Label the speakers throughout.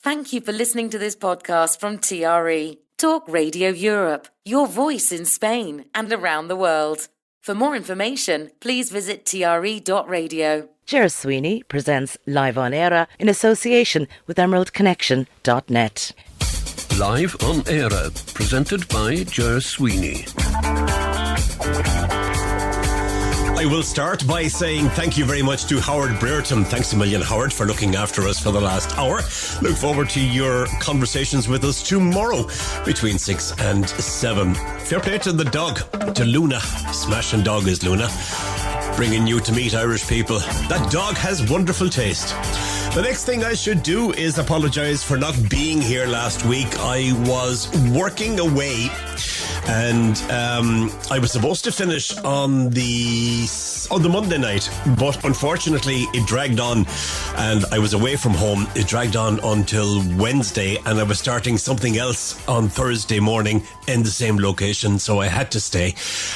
Speaker 1: Thank you for listening to this podcast from TRE, Talk Radio Europe, your voice in Spain and around the world. For more information, please visit tre.radio.
Speaker 2: Ger Sweeney presents Live on Eire in association with emeraldconnection.net.
Speaker 3: Live on Eire, presented by Ger Sweeney.
Speaker 4: I will start by saying thank you very much to Howard Brereton. Thanks a million, Howard, for looking after us for the last hour. Look forward to your conversations with us tomorrow between 6 and 7. Fair play to the dog, to Luna. Smashing dog is Luna. Bringing you to meet Irish people. That dog has wonderful taste. The next thing I should do is apologise for not being here last week. I was working away and I was supposed to finish on the Monday night, but unfortunately it dragged on and I was away from home. It dragged on until Wednesday and I was starting something else on Thursday morning in the same location, so I had to stay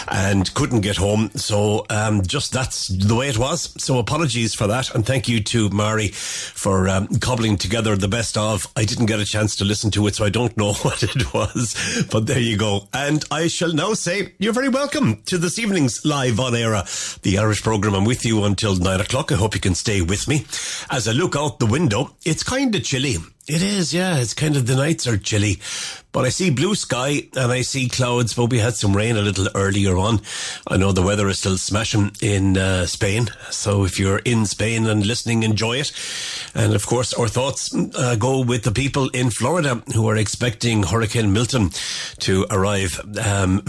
Speaker 4: and couldn't get home. So just that's the way it was. So apologies for that, and thank you to Mari for cobbling together the best of. I didn't get a chance to listen to it, so I don't know what it was, but there you go. And I shall now say you're very welcome to this evening's Live on Eire, the Irish programme. I'm with you until 9 o'clock. I hope you can stay with me. As I look out the window, it's kind of chilly. It is, yeah. It's kind of, the nights are chilly. But I see blue sky and I see clouds, but we had some rain a little earlier on. I know the weather is still smashing in Spain. So if you're in Spain and listening, enjoy it. And of course, our thoughts go with the people in Florida who are expecting Hurricane Milton to arrive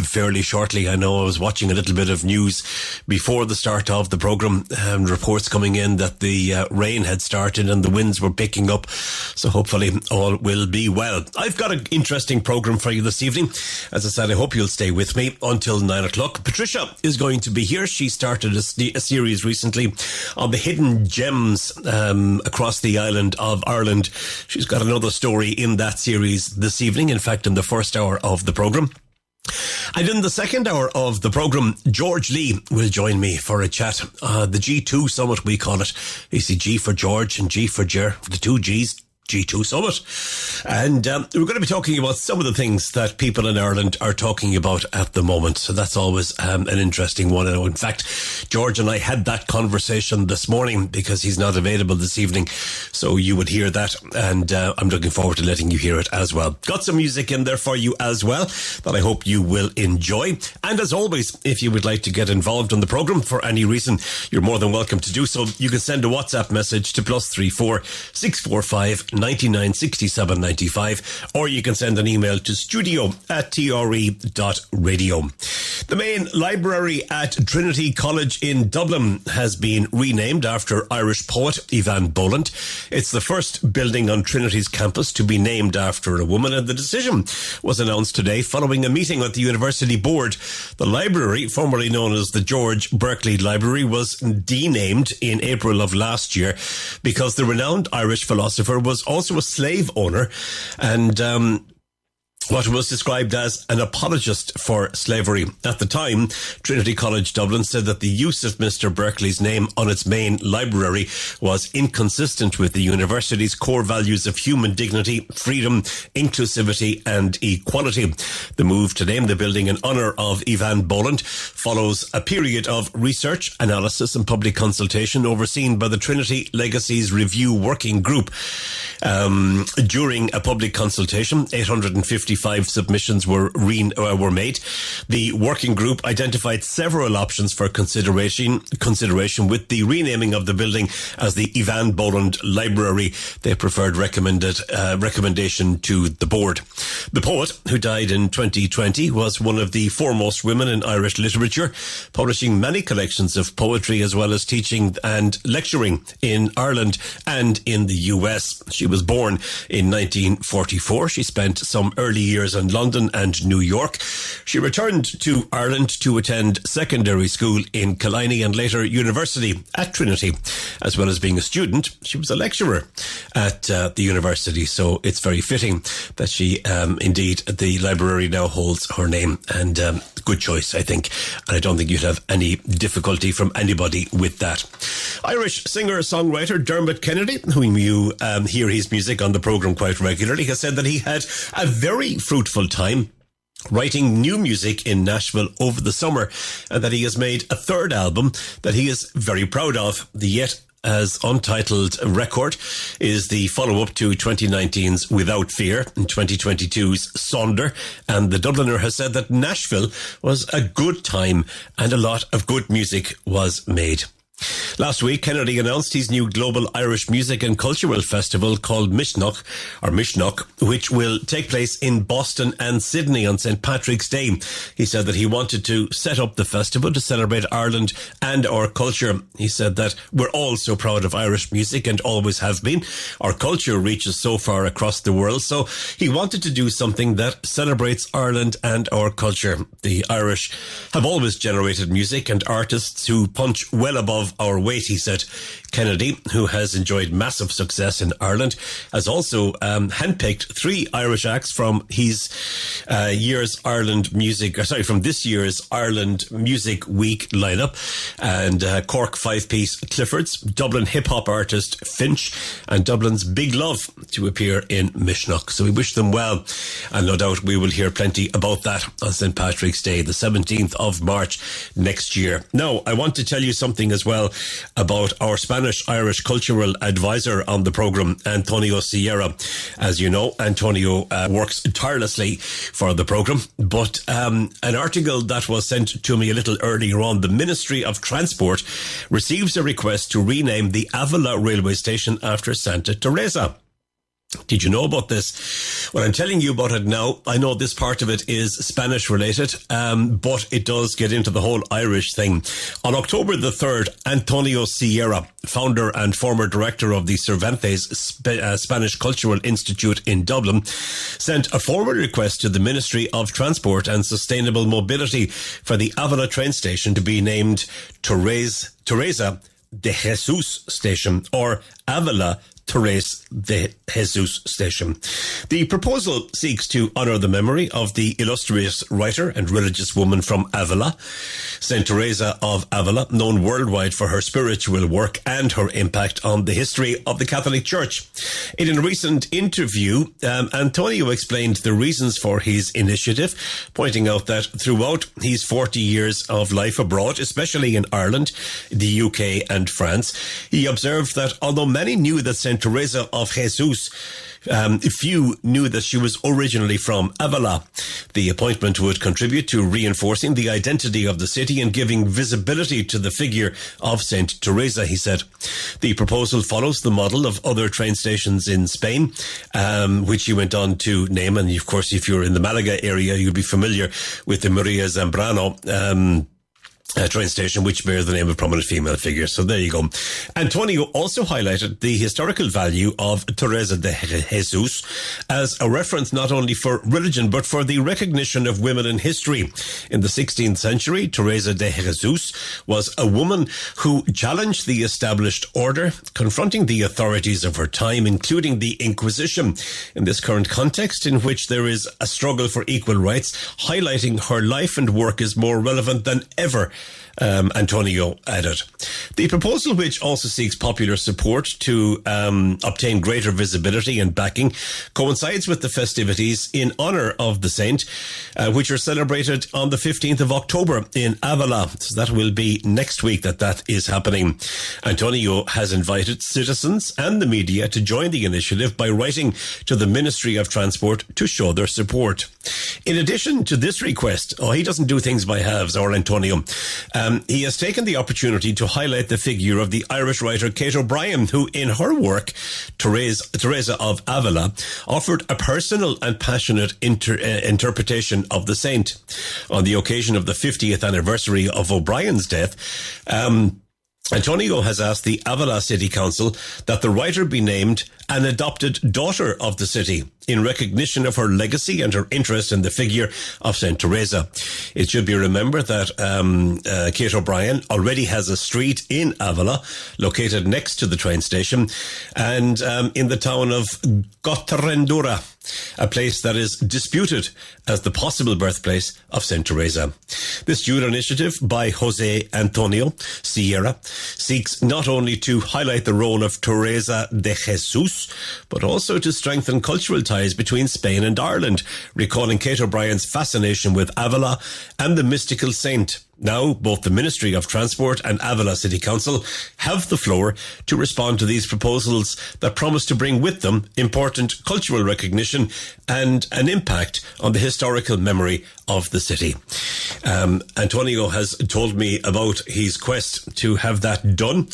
Speaker 4: fairly shortly. I know I was watching a little bit of news before the start of the programme, reports coming in that the rain had started and the winds were picking up. So hopefully all will be well. I've got an interesting programme for you this evening. As I said, I hope you'll stay with me until 9 o'clock. Patricia is going to be here. She started a series recently on the hidden gems across the island of Ireland. She's got another story in that series this evening, in fact in the first hour of the programme. And in the second hour of the programme, George Lee will join me for a chat. The G2 Summit, we call it. You see, G for George and G for Ger, the two Gs. G2 Summit. And we're going to be talking about some of the things that people in Ireland are talking about at the moment. So that's always an interesting one. And in fact, George and I had that conversation this morning because he's not available this evening. So you would hear that. And I'm looking forward to letting you hear it as well. Got some music in there for you as well that I hope you will enjoy. And as always, if you would like to get involved in the programme for any reason, you're more than welcome to do so. You can send a WhatsApp message to +34 645 99 67 95, or you can send an email to studio@tre.radio. The main library at Trinity College in Dublin has been renamed after Irish poet Eire Boland. It's the first building on Trinity's campus to be named after a woman, and the decision was announced today following a meeting at the university board. The library, formerly known as the George Berkeley Library, was denamed in April of last year because the renowned Irish philosopher was also a slave owner and what was described as an apologist for slavery. At the time, Trinity College Dublin said that the use of Mr. Berkeley's name on its main library was inconsistent with the university's core values of human dignity, freedom, inclusivity and equality. The move to name the building in honour of Eire Boland follows a period of research, analysis and public consultation overseen by the Trinity Legacies Review Working Group. During a public consultation, 855 submissions were made. The working group identified several options for consideration with the renaming of the building as the Eire Boland Library. They preferred recommendation to the board. The poet, who died in 2020, was one of the foremost women in Irish literature, publishing many collections of poetry as well as teaching and lecturing in Ireland and in the US. She was born in 1944. She spent some early years in London and New York. She returned to Ireland to attend secondary school in Killiney and later university at Trinity. As well as being a student, she was a lecturer at the university, so it's very fitting that she, indeed, the library now holds her name, and good choice, I think. And I don't think you'd have any difficulty from anybody with that. Irish singer-songwriter Dermot Kennedy, whom you hear his music on the programme quite regularly, has said that he had a very fruitful time writing new music in Nashville over the summer, and that he has made a third album that he is very proud of. The yet as untitled record is the follow-up to 2019's Without Fear and 2022's Sonder, and the Dubliner has said that Nashville was a good time and a lot of good music was made. Last week, Kennedy announced his new global Irish music and cultural festival called Mishnoch, which will take place in Boston and Sydney on St. Patrick's Day. He said that he wanted to set up the festival to celebrate Ireland and our culture. He said that we're all so proud of Irish music and always have been. Our culture reaches so far across the world, so he wanted to do something that celebrates Ireland and our culture. The Irish have always generated music and artists who punch well above our weight, he said. Kennedy, who has enjoyed massive success in Ireland, has also handpicked 3 Irish acts from his from this year's Ireland Music Week lineup, and Cork 5-piece Cliffords, Dublin hip-hop artist Finch, and Dublin's Big Love to appear in Mishnoch. So we wish them well, and no doubt we will hear plenty about that on St. Patrick's Day, the 17th of March next year. Now, I want to tell you something as well about our Spanish-Irish cultural advisor on the programme, Antonio Sierra. As you know, Antonio works tirelessly for the programme, but an article that was sent to me a little earlier on, the Ministry of Transport receives a request to rename the Avila railway station after Santa Teresa. Did you know about this? Well, I'm telling you about it now. I know this part of it is Spanish related, but it does get into the whole Irish thing. On October the 3rd, Antonio Sierra, founder and former director of the Cervantes Spanish Cultural Institute in Dublin, sent a formal request to the Ministry of Transport and Sustainable Mobility for the Avila train station to be named Teresa de Jesus Station, or Avila Teresa de Jesus Station. The proposal seeks to honour the memory of the illustrious writer and religious woman from Avila, Saint Teresa of Avila, known worldwide for her spiritual work and her impact on the history of the Catholic Church. In a recent interview, Antonio explained the reasons for his initiative, pointing out that throughout his 40 years of life abroad, especially in Ireland, the UK and France, he observed that although many knew that Saint Teresa of Jesus, few knew that she was originally from Avila. The appointment would contribute to reinforcing the identity of the city and giving visibility to the figure of Saint Teresa, he said. The proposal follows the model of other train stations in Spain, which he went on to name. And of course, if you're in the Malaga area, you'll be familiar with the Maria Zambrano train station, which bears the name of prominent female figure. So there you go. Antonio also highlighted the historical value of Teresa de Jesus as a reference not only for religion, but for the recognition of women in history. In the 16th century, Teresa de Jesus was a woman who challenged the established order, confronting the authorities of her time, including the Inquisition. In this current context, in which there is a struggle for equal rights, highlighting her life and work is more relevant than ever, Antonio added. The proposal, which also seeks popular support to obtain greater visibility and backing, coincides with the festivities in honour of the saint, which are celebrated on the 15th of October in Avila. So that will be next week that is happening. Antonio has invited citizens and the media to join the initiative by writing to the Ministry of Transport to show their support. In addition to this request, he doesn't do things by halves, or Antonio. He has taken the opportunity to highlight the figure of the Irish writer Kate O'Brien, who in her work, Teresa of Avila, offered a personal and passionate interpretation of the saint. On the occasion of the 50th anniversary of O'Brien's death, Antonio has asked the Avila City Council that the writer be named an adopted daughter of the city, in recognition of her legacy and her interest in the figure of St. Teresa. It should be remembered that Kate O'Brien already has a street in Avila, located next to the train station, and in the town of Gotrendura, a place that is disputed as the possible birthplace of St. Teresa. This youth initiative by Jose Antonio Sierra seeks not only to highlight the role of Teresa de Jesus, but also to strengthen cultural ties between Spain and Ireland, recalling Kate O'Brien's fascination with Avila and the mystical saint. Now, both the Ministry of Transport and Avila City Council have the floor to respond to these proposals that promise to bring with them important cultural recognition and an impact on the historical memory of the city. Antonio has told me about his quest to have that done,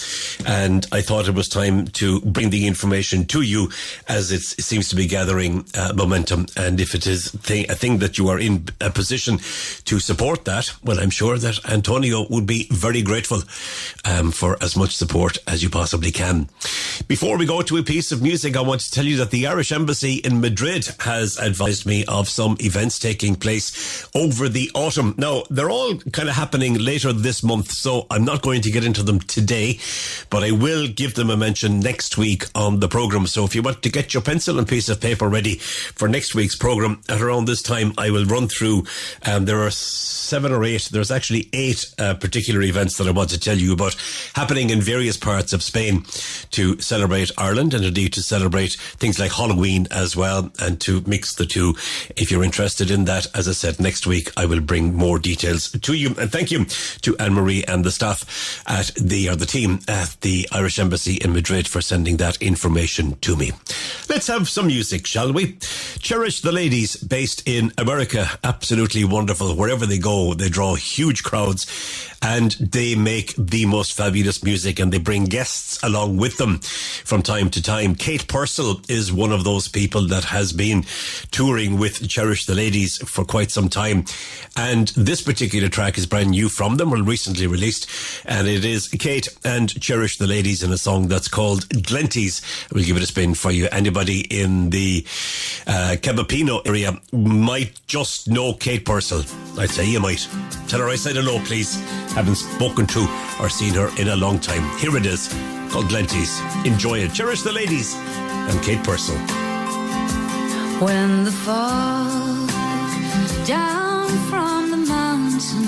Speaker 4: and I thought it was time to bring the information to you as it seems to be gathering momentum. And if it is a thing that you are in a position to support that, well, I'm sure that Antonio would be very grateful for as much support as you possibly can. Before we go to a piece of music, I want to tell you that the Irish Embassy in Madrid has advised me of some events taking place over the autumn. Now, they're all kind of happening later this month, so I'm not going to get into them today, but I will give them a mention next week on the programme. So if you want to get your pencil and piece of paper ready for next week's programme, at around this time I will run through, there are 7 or 8, there's actually 8 particular events that I want to tell you about happening in various parts of Spain to celebrate Ireland and indeed to celebrate things like Halloween as well, and to mix the two. If you're interested in that, as I said, next week I will bring more details to you. And thank you to Anne-Marie and the staff at the team at the Irish Embassy in Madrid for sending that information to me. Let's have some music, shall we? Cherish the Ladies, based in America. Absolutely wonderful. Wherever they go, they draw huge crowds and they make the most fabulous music, and they bring guests along with them from time to time. Kate Purcell is one of those people that has been touring with Cherish the Ladies for quite some time, and this particular track is brand new from them, well, recently released, and it is Kate and Cherish the Ladies in a song that's called Glenties. We'll give it a spin for you. Anybody in the Cabapino area might just know Kate Purcell. I'd say you might. Tell her I said hello, please. Haven't spoken to or seen her in a long time. Here it is, called Glenties. Enjoy it. Cherish the Ladies and Kate Purcell.
Speaker 5: When the fog down from the mountain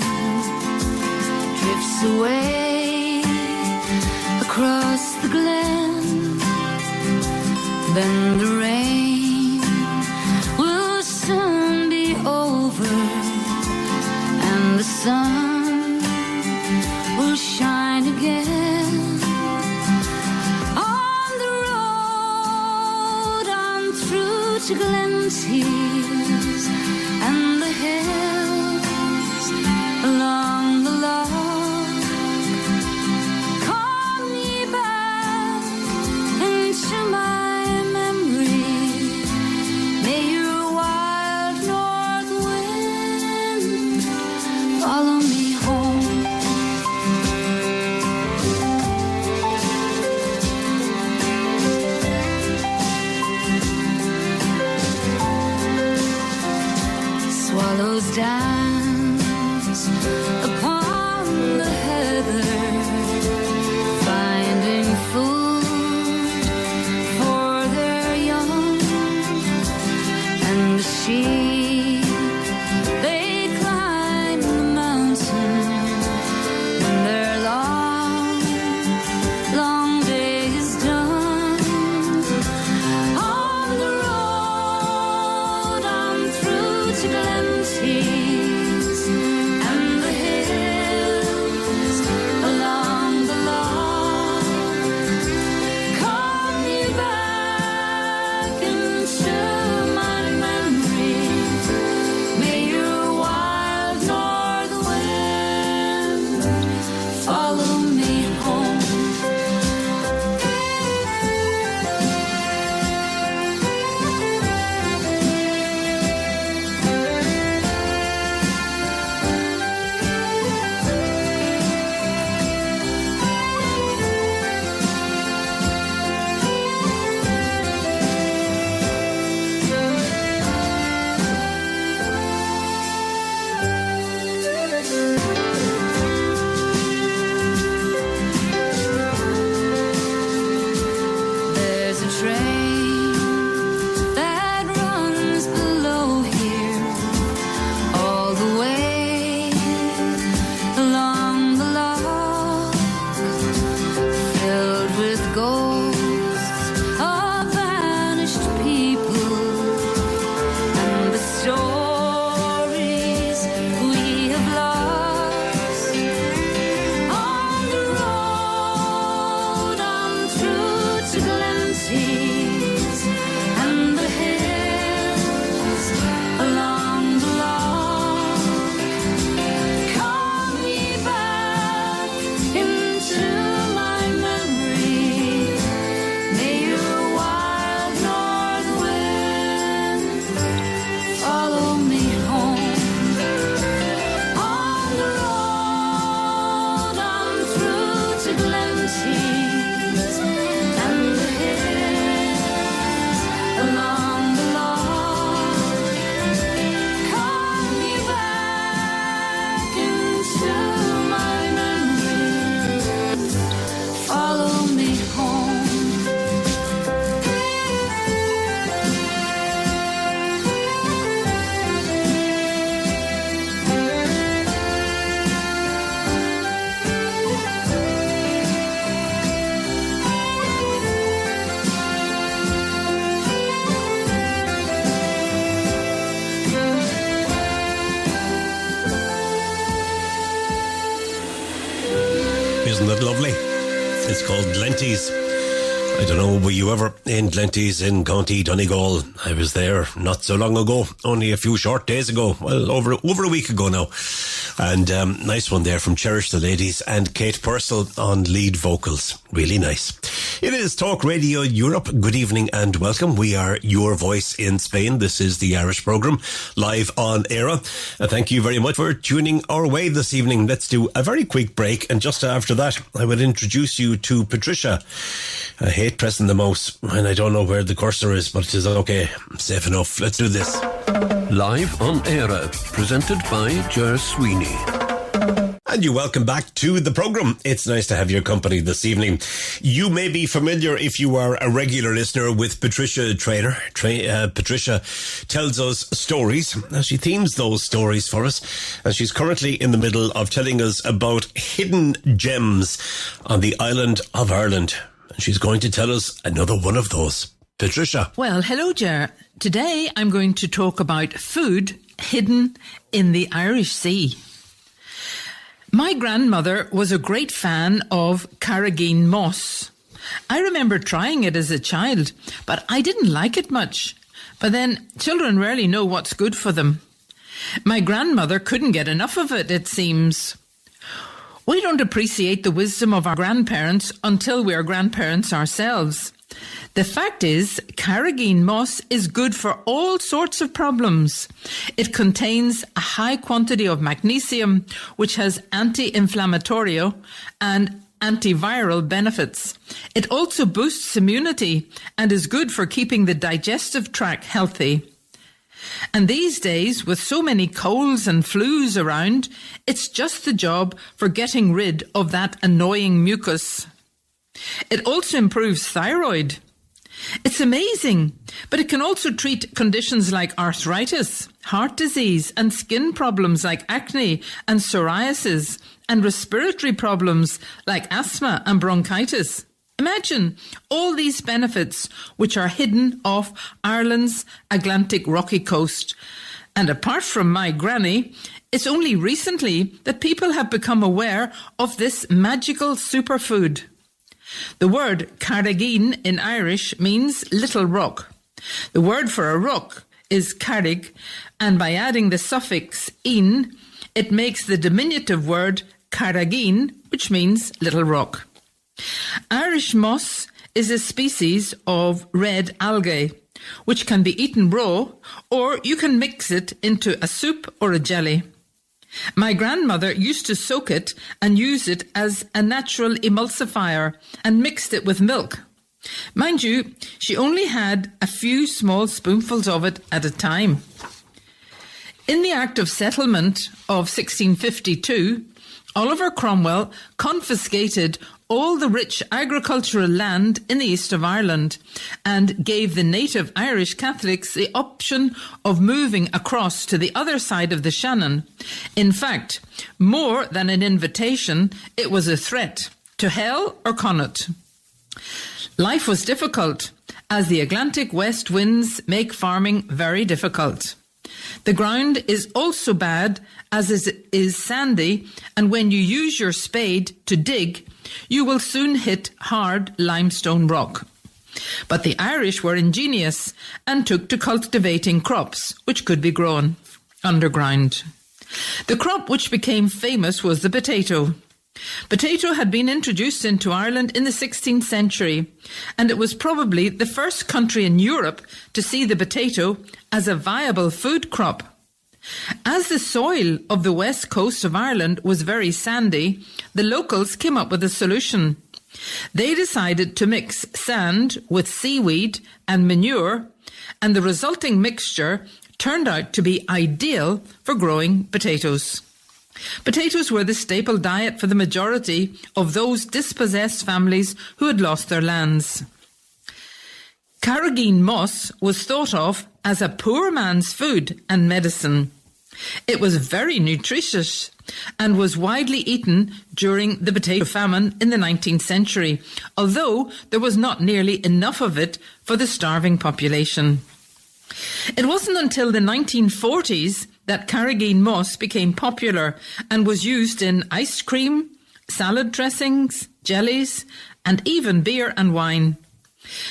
Speaker 5: drifts away across the glen, then the rain will soon be over and the sun will shine again. On the road on through to Glenties and the hills along the loch, call me back into my memory. May your wild north wind follow me home. Swallows dance upon the heather, finding food for their young, and the sheep, they climb the mountain when their long, long day is done. On the road on through to Glenties and the hills along the loch, call me back into my memory. May your wild north wind follow me home.
Speaker 4: it lovely? It's called Glenties. I don't know, were you ever in Glenties in County Donegal? I was there not so long ago, only a few short days ago. Well, over a week ago now. And nice one there from Cherish the Ladies and Kate Purcell on lead vocals. Really nice. It is Talk Radio Europe. Good evening and welcome. We are your voice in Spain. This is the Irish programme, live on Eire. Thank you very much for tuning our way this evening. Let's do a very quick break, and just after that, I will introduce you to Patricia. I hate pressing the mouse, and I don't know where the cursor is, but it is okay. Safe enough. Let's do this.
Speaker 3: Live on Eire, presented by Ger Sweeney.
Speaker 4: And you're welcome back to the programme. It's nice to have your company this evening. You may be familiar, if you are a regular listener, with Patricia Traynor. Patricia tells us stories, and she themes those stories for us. And she's currently in the middle of telling us about hidden gems on the island of Ireland. And she's going to tell us another one of those. Patricia.
Speaker 6: Well, hello, Ger. Today I'm going to talk about food hidden in the Irish Sea. My grandmother was a great fan of carrageen moss. I remember trying it as a child, but I didn't like it much. But then children rarely know what's good for them. My grandmother couldn't get enough of it, it seems. We don't appreciate the wisdom of our grandparents until we are grandparents ourselves. The fact is, carrageen moss is good for all sorts of problems. It contains a high quantity of magnesium, which has anti-inflammatory and antiviral benefits. It also boosts immunity and is good for keeping the digestive tract healthy. And these days, with so many colds and flus around, it's just the job for getting rid of that annoying mucus. It also improves thyroid. It's amazing, but it can also treat conditions like arthritis, heart disease, and skin problems like acne and psoriasis, and respiratory problems like asthma and bronchitis. Imagine all these benefits which are hidden off Ireland's Atlantic rocky coast. And apart from my granny, it's only recently that people have become aware of this magical superfood. The word carrageen in Irish means little rock. The word for a rock is carrig, and by adding the suffix "in", it makes the diminutive word carrageen, which means little rock. Irish moss is a species of red algae, which can be eaten raw, or you can mix it into a soup or a jelly. My grandmother used to soak it and use it as a natural emulsifier and mixed it with milk. Mind you, she only had a few small spoonfuls of it at a time. In the Act of Settlement of 1652, Oliver Cromwell confiscated all the rich agricultural land in the east of Ireland and gave the native Irish Catholics the option of moving across to the other side of the Shannon. In fact, more than an invitation, it was a threat to hell or Connaught. Life was difficult, as the Atlantic west winds make farming very difficult. The ground is also bad, as it is sandy, and when you use your spade to dig, you will soon hit hard limestone rock. But the Irish were ingenious and took to cultivating crops which could be grown underground. The crop which became famous was the potato. Potato had been introduced into Ireland in the 16th century, and it was probably the first country in Europe to see the potato as a viable food crop. As the soil of the west coast of Ireland was very sandy, the locals came up with a solution. They decided to mix sand with seaweed and manure, and the resulting mixture turned out to be ideal for growing potatoes. Potatoes were the staple diet for the majority of those dispossessed families who had lost their lands. Carrageen moss was thought of as a poor man's food and medicine. It was very nutritious and was widely eaten during the potato famine in the 19th century, although there was not nearly enough of it for the starving population. It wasn't until the 1940s that carrageen moss became popular and was used in ice cream, salad dressings, jellies, and even beer and wine.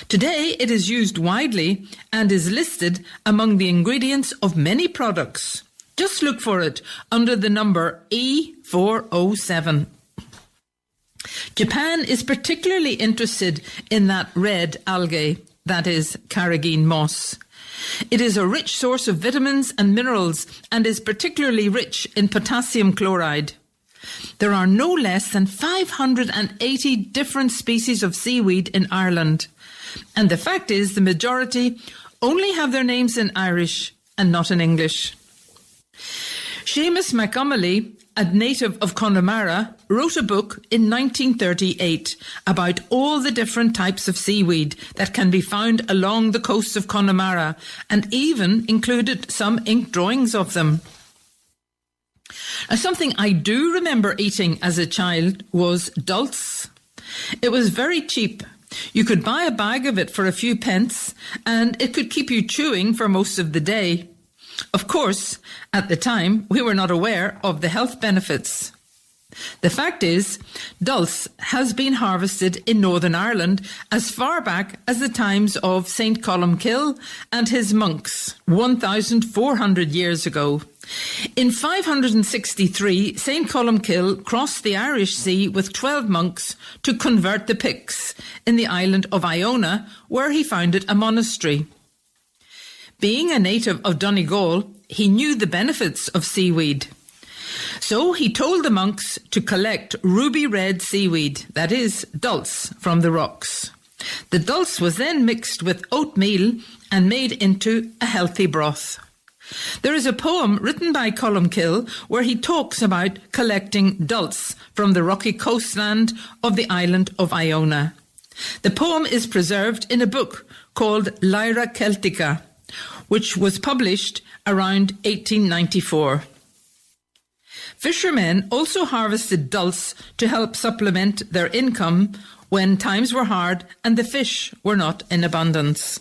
Speaker 6: Today it is used widely and is listed among the ingredients of many products. Just look for it under the number E407. Japan is particularly interested in that red algae, that is carrageen moss. It is a rich source of vitamins and minerals and is particularly rich in potassium chloride. There are no less than 580 different species of seaweed in Ireland. And the fact is the majority only have their names in Irish and not in English. Seamus McOmely, a native of Connemara, wrote a book in 1938 about all the different types of seaweed that can be found along the coast of Connemara, and even included some ink drawings of them. Now, something I do remember eating as a child was dulse. It was very cheap. You could buy a bag of it for a few pence, and it could keep you chewing for most of the day. Of course, at the time, we were not aware of the health benefits. The fact is, dulse has been harvested in Northern Ireland as far back as the times of St. Columcille and his monks, 1,400 years ago. In 563, St. Columcille crossed the Irish Sea with 12 monks to convert the Picts in the island of Iona, where he founded a monastery. Being a native of Donegal, he knew the benefits of seaweed. So he told the monks to collect ruby red seaweed, that is, dulse, from the rocks. The dulse was then mixed with oatmeal and made into a healthy broth. There is a poem written by Columcille where he talks about collecting dulse from the rocky coastland of the island of Iona. The poem is preserved in a book called Lyra Celtica, which was published around 1894. Fishermen also harvested dulse to help supplement their income when times were hard and the fish were not in abundance.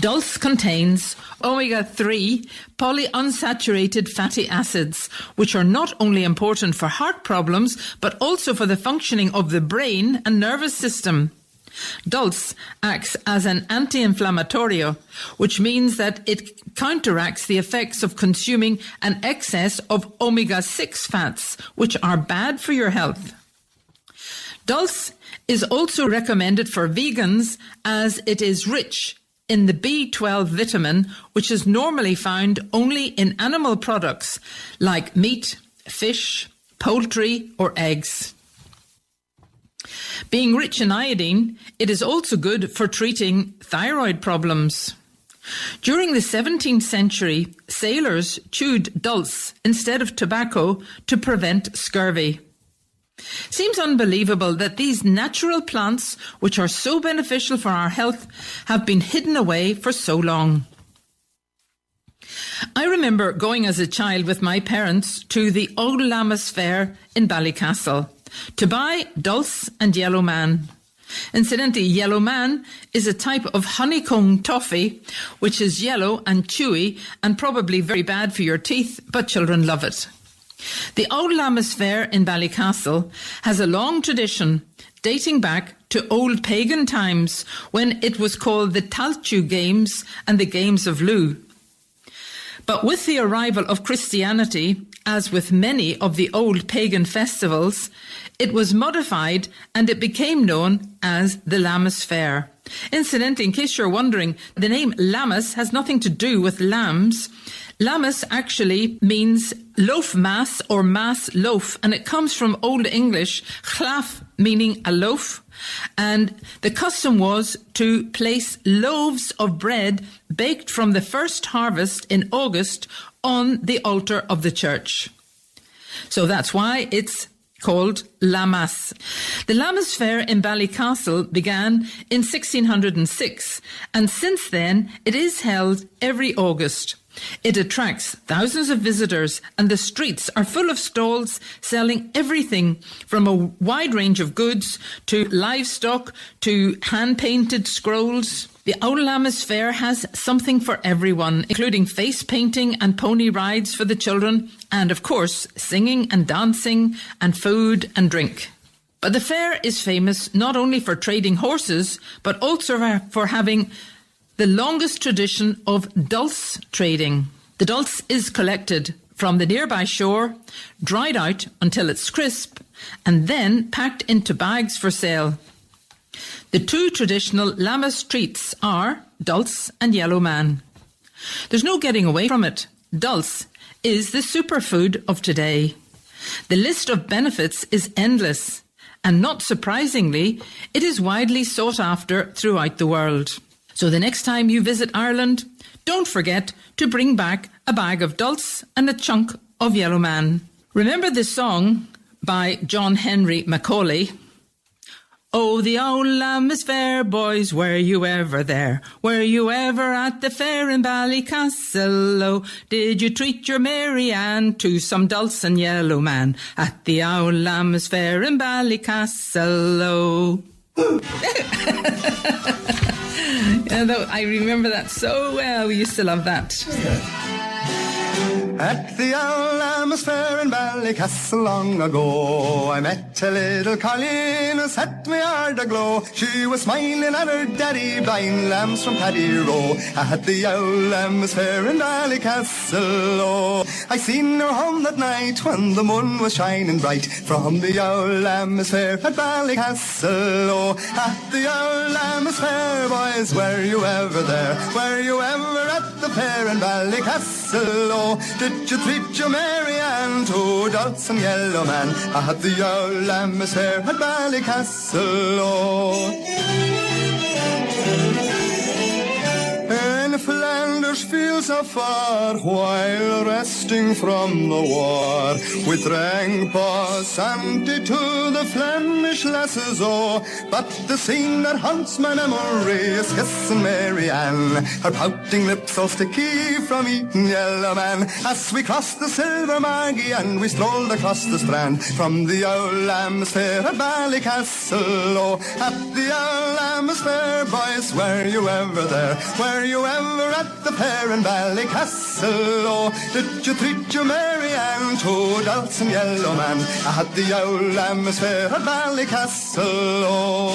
Speaker 6: Dulse contains omega-3 polyunsaturated fatty acids, which are not only important for heart problems, but also for the functioning of the brain and nervous system. Dulse acts as an anti-inflammatory, which means that it counteracts the effects of consuming an excess of omega-6 fats, which are bad for your health. Dulse is also recommended for vegans as it is rich in the B12 vitamin, which is normally found only in animal products like meat, fish, poultry, or eggs. Being rich in iodine, it is also good for treating thyroid problems. During the 17th century, sailors chewed dulse instead of tobacco to prevent scurvy. Seems unbelievable that these natural plants, which are so beneficial for our health, have been hidden away for so long. I remember going as a child with my parents to the Old Lammas Fair in Ballycastle to buy dulse and yellow man. Incidentally, yellow man is a type of honeycomb toffee, which is yellow and chewy and probably very bad for your teeth, but children love it. The Old Lammas Fair in Ballycastle has a long tradition dating back to old pagan times when it was called the Talchu Games and the Games of Lugh. But with the arrival of Christianity, as with many of the old pagan festivals, it was modified and it became known as the Lammas Fair. Incidentally, in case you're wondering, the name Lammas has nothing to do with lambs. Lammas actually means loaf mass or mass loaf, and it comes from Old English, chlaf, meaning a loaf. And the custom was to place loaves of bread baked from the first harvest in August on the altar of the church. So that's why it's called Lammas. The Lammas Fair in Ballycastle began in 1606, and since then it is held every August. It attracts thousands of visitors, and the streets are full of stalls selling everything from a wide range of goods to livestock to hand-painted scrolls. The Old Lammas Fair has something for everyone, including face painting and pony rides for the children, and of course, singing and dancing and food and drink. But the fair is famous not only for trading horses, but also for having the longest tradition of dulse trading. The dulse is collected from the nearby shore, dried out until it's crisp, and then packed into bags for sale. The two traditional Lammas treats are dulse and yellow man. There's no getting away from it. Dulse is the superfood of today. The list of benefits is endless, and not surprisingly, it is widely sought after throughout the world. So the next time you visit Ireland, don't forget to bring back a bag of dulse and a chunk of yellow man. Remember this song by John Henry Macaulay? Oh, the Old Lammas Fair, boys, were you ever there? Were you ever at the fair in Ballycastle? Oh, did you treat your Mary Ann to some dulse and yellow man at the Old Lammas Fair in Ballycastle? Oh. I remember that so well. We used to love that.
Speaker 7: At the Old Lammas Fair in Ballycastle long ago, I met a little colleen who set me heart aglow. She was smiling at her daddy, buying lambs from Paddy Row. At the Old Lammas Fair in Ballycastle, oh. I seen her home that night when the moon was shining bright. From the Old Lammas Fair at Ballycastle, oh. At the Old Lammas Fair, boys, were you ever there? Were you ever at the fair in Ballycastle, oh? Did you treat your Mary Ann to dulse and yellow man at the Old Lammas Fair at Ballycastle, oh. In Flanders fields afar, while resting from the war, we drank Boss Andy to the Flemish lasses, oh. But the scene that haunts my memory is kissing Mary Ann, her pouting lips all sticky from eating yellow man. As we crossed the Silver Margie and we strolled across the strand, from the Old Lammas Fair at Ballycastle, oh. At the Old Lammas Fair, boys, were you ever there? Were you ever at the fair in Ballycastle, oh? Did you treat your Mary Ann to dulce and yellow man at the Old Lammas Fair at Ballycastle, oh?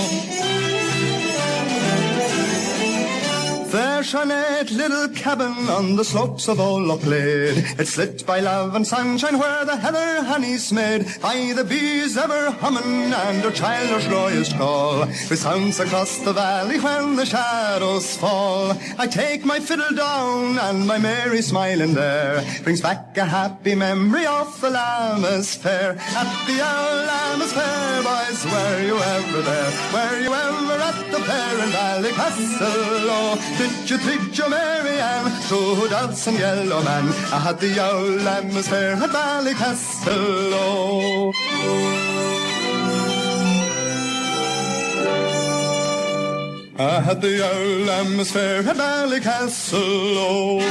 Speaker 7: There's a neat little cabin on the slopes of Old Loughlade. It's lit by love and sunshine where the heather honey's made, by the bees ever humming and their childish joyous call, which sounds across the valley when the shadows fall. I take my fiddle down and my Mary smiling there brings back a happy memory of the Lammas Fair. At the Old Lammas Fair, boys, were you ever there? Were you ever at the fair in Ballycastle, oh? Did you treat your Mary Ann to dulce and yellow man at the Old Lammas Fair at Ballycastle, oh? At the Old Lammas Fair at Ballycastle, oh.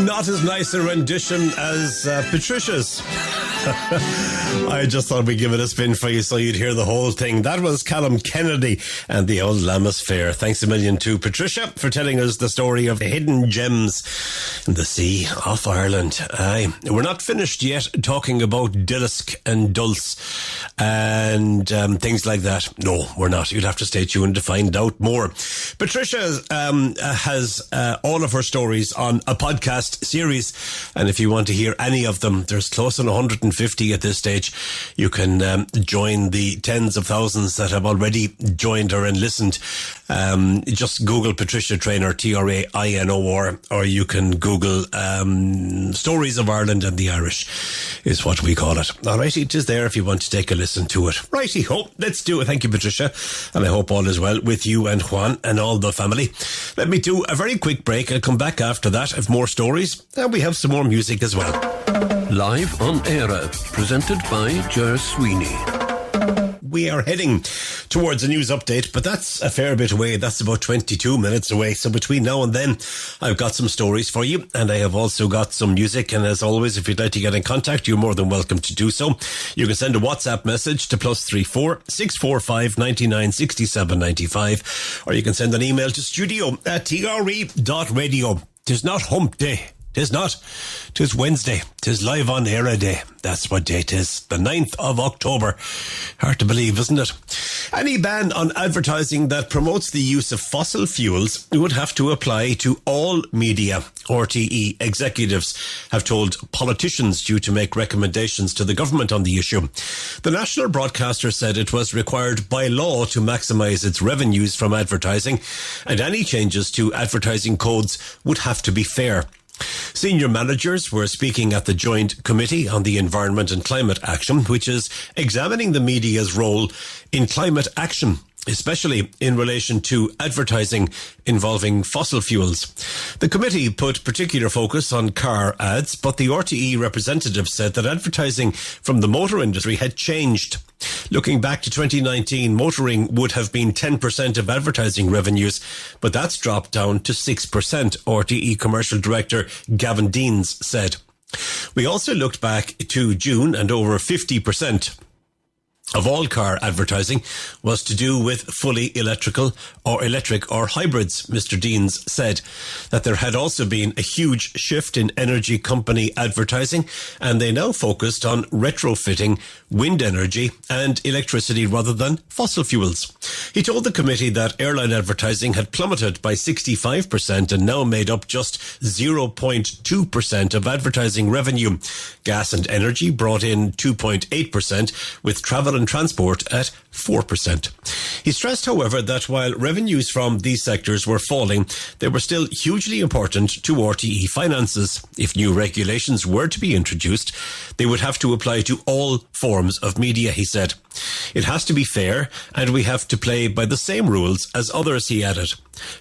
Speaker 4: Not as nice a rendition as Patricia's. I just thought we'd give it a spin for you so you'd hear the whole thing. That was Callum Kennedy and the Old Lammas Fair. Thanks a million to Patricia for telling us the story of the hidden gems in the sea of Ireland. Aye. We're not finished yet talking about Dillisk and Dulce and things like that. No, we're not. You'll have to stay tuned to find out more. Patricia has all of her stories on a podcast series, and if you want to hear any of them, there's close on 150 at this stage. You can join the tens of thousands that have already joined her and listened. Just Google Patricia Traynor, TRAINOR, or you can Google Stories of Ireland and the Irish is what we call it. Alrighty, it is there if you want to take a listen to it. Righty ho, let's do it. Thank you, Patricia, and I hope all is well with you and Juan and all the family. Let me do a very quick break. I'll come back after that. I have more stories and we have some more music as well.
Speaker 3: Live on Eire, presented by Ger Sweeney.
Speaker 4: We are heading towards a news update, but that's a fair bit away. That's about 22 minutes away. So between now and then, I've got some stories for you, and I have also got some music. And as always, if you'd like to get in contact, you're more than welcome to do so. You can send a WhatsApp message to +34 645 99 67 95, or you can send an email to studio@tre.radio. 'Tis not hump day. 'Tis not. 'Tis Wednesday. 'Tis live on Eire Day. That's what day it is. The 9th of October. Hard to believe, isn't it? Any ban on advertising that promotes the use of fossil fuels would have to apply to all media. RTE executives have told politicians due to make recommendations to the government on the issue. The national broadcaster said it was required by law to maximise its revenues from advertising, and any changes to advertising codes would have to be fair. Senior managers were speaking at the Joint Committee on the Environment and Climate Action, which is examining the media's role in climate action, especially in relation to advertising involving fossil fuels. The committee put particular focus on car ads, but the RTE representative said that advertising from the motor industry had changed. Looking back to 2019, motoring would have been 10% of advertising revenues, but that's dropped down to 6%, RTE Commercial Director Gavin Deans said. We also looked back to June, and over 50% of all car advertising was to do with fully electric or hybrids. Mr. Deans said that there had also been a huge shift in energy company advertising, and they now focused on retrofitting wind energy and electricity rather than fossil fuels. He told the committee that airline advertising had plummeted by 65% and now made up just 0.2% of advertising revenue. Gas and energy brought in 2.8%, with travel and transport at 4%. He stressed, however, that while revenues from these sectors were falling, they were still hugely important to RTE finances. If new regulations were to be introduced, they would have to apply to all forms of media, he said. It has to be fair, and we have to play by the same rules as others, he added.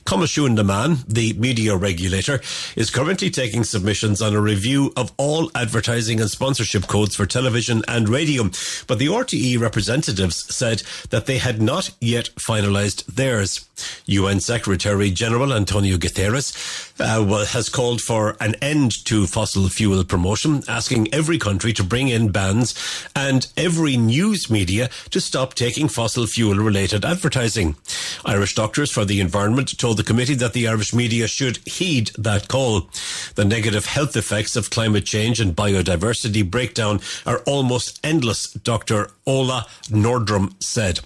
Speaker 4: Comisiún na Man, the media regulator, is currently taking submissions on a review of all advertising and sponsorship codes for television and radio, but the RTE representatives said that they had not yet finalised theirs. UN Secretary-General Antonio Guterres has called for an end to fossil fuel promotion, asking every country to bring in bans and every news media to stop taking fossil fuel-related advertising. Irish Doctors for the Environment told the committee that the Irish media should heed that call. The negative health effects of climate change and biodiversity breakdown are almost endless, Dr. Ola Nordrum said.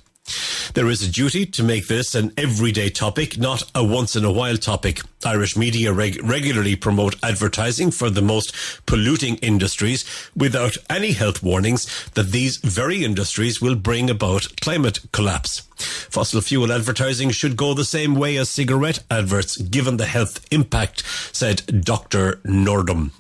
Speaker 4: There is a duty to make this an everyday topic, not a once-in-a-while topic. Irish media regularly promote advertising for the most polluting industries without any health warnings that these very industries will bring about climate collapse. Fossil fuel advertising should go the same way as cigarette adverts, given the health impact, said Dr. Nordrum.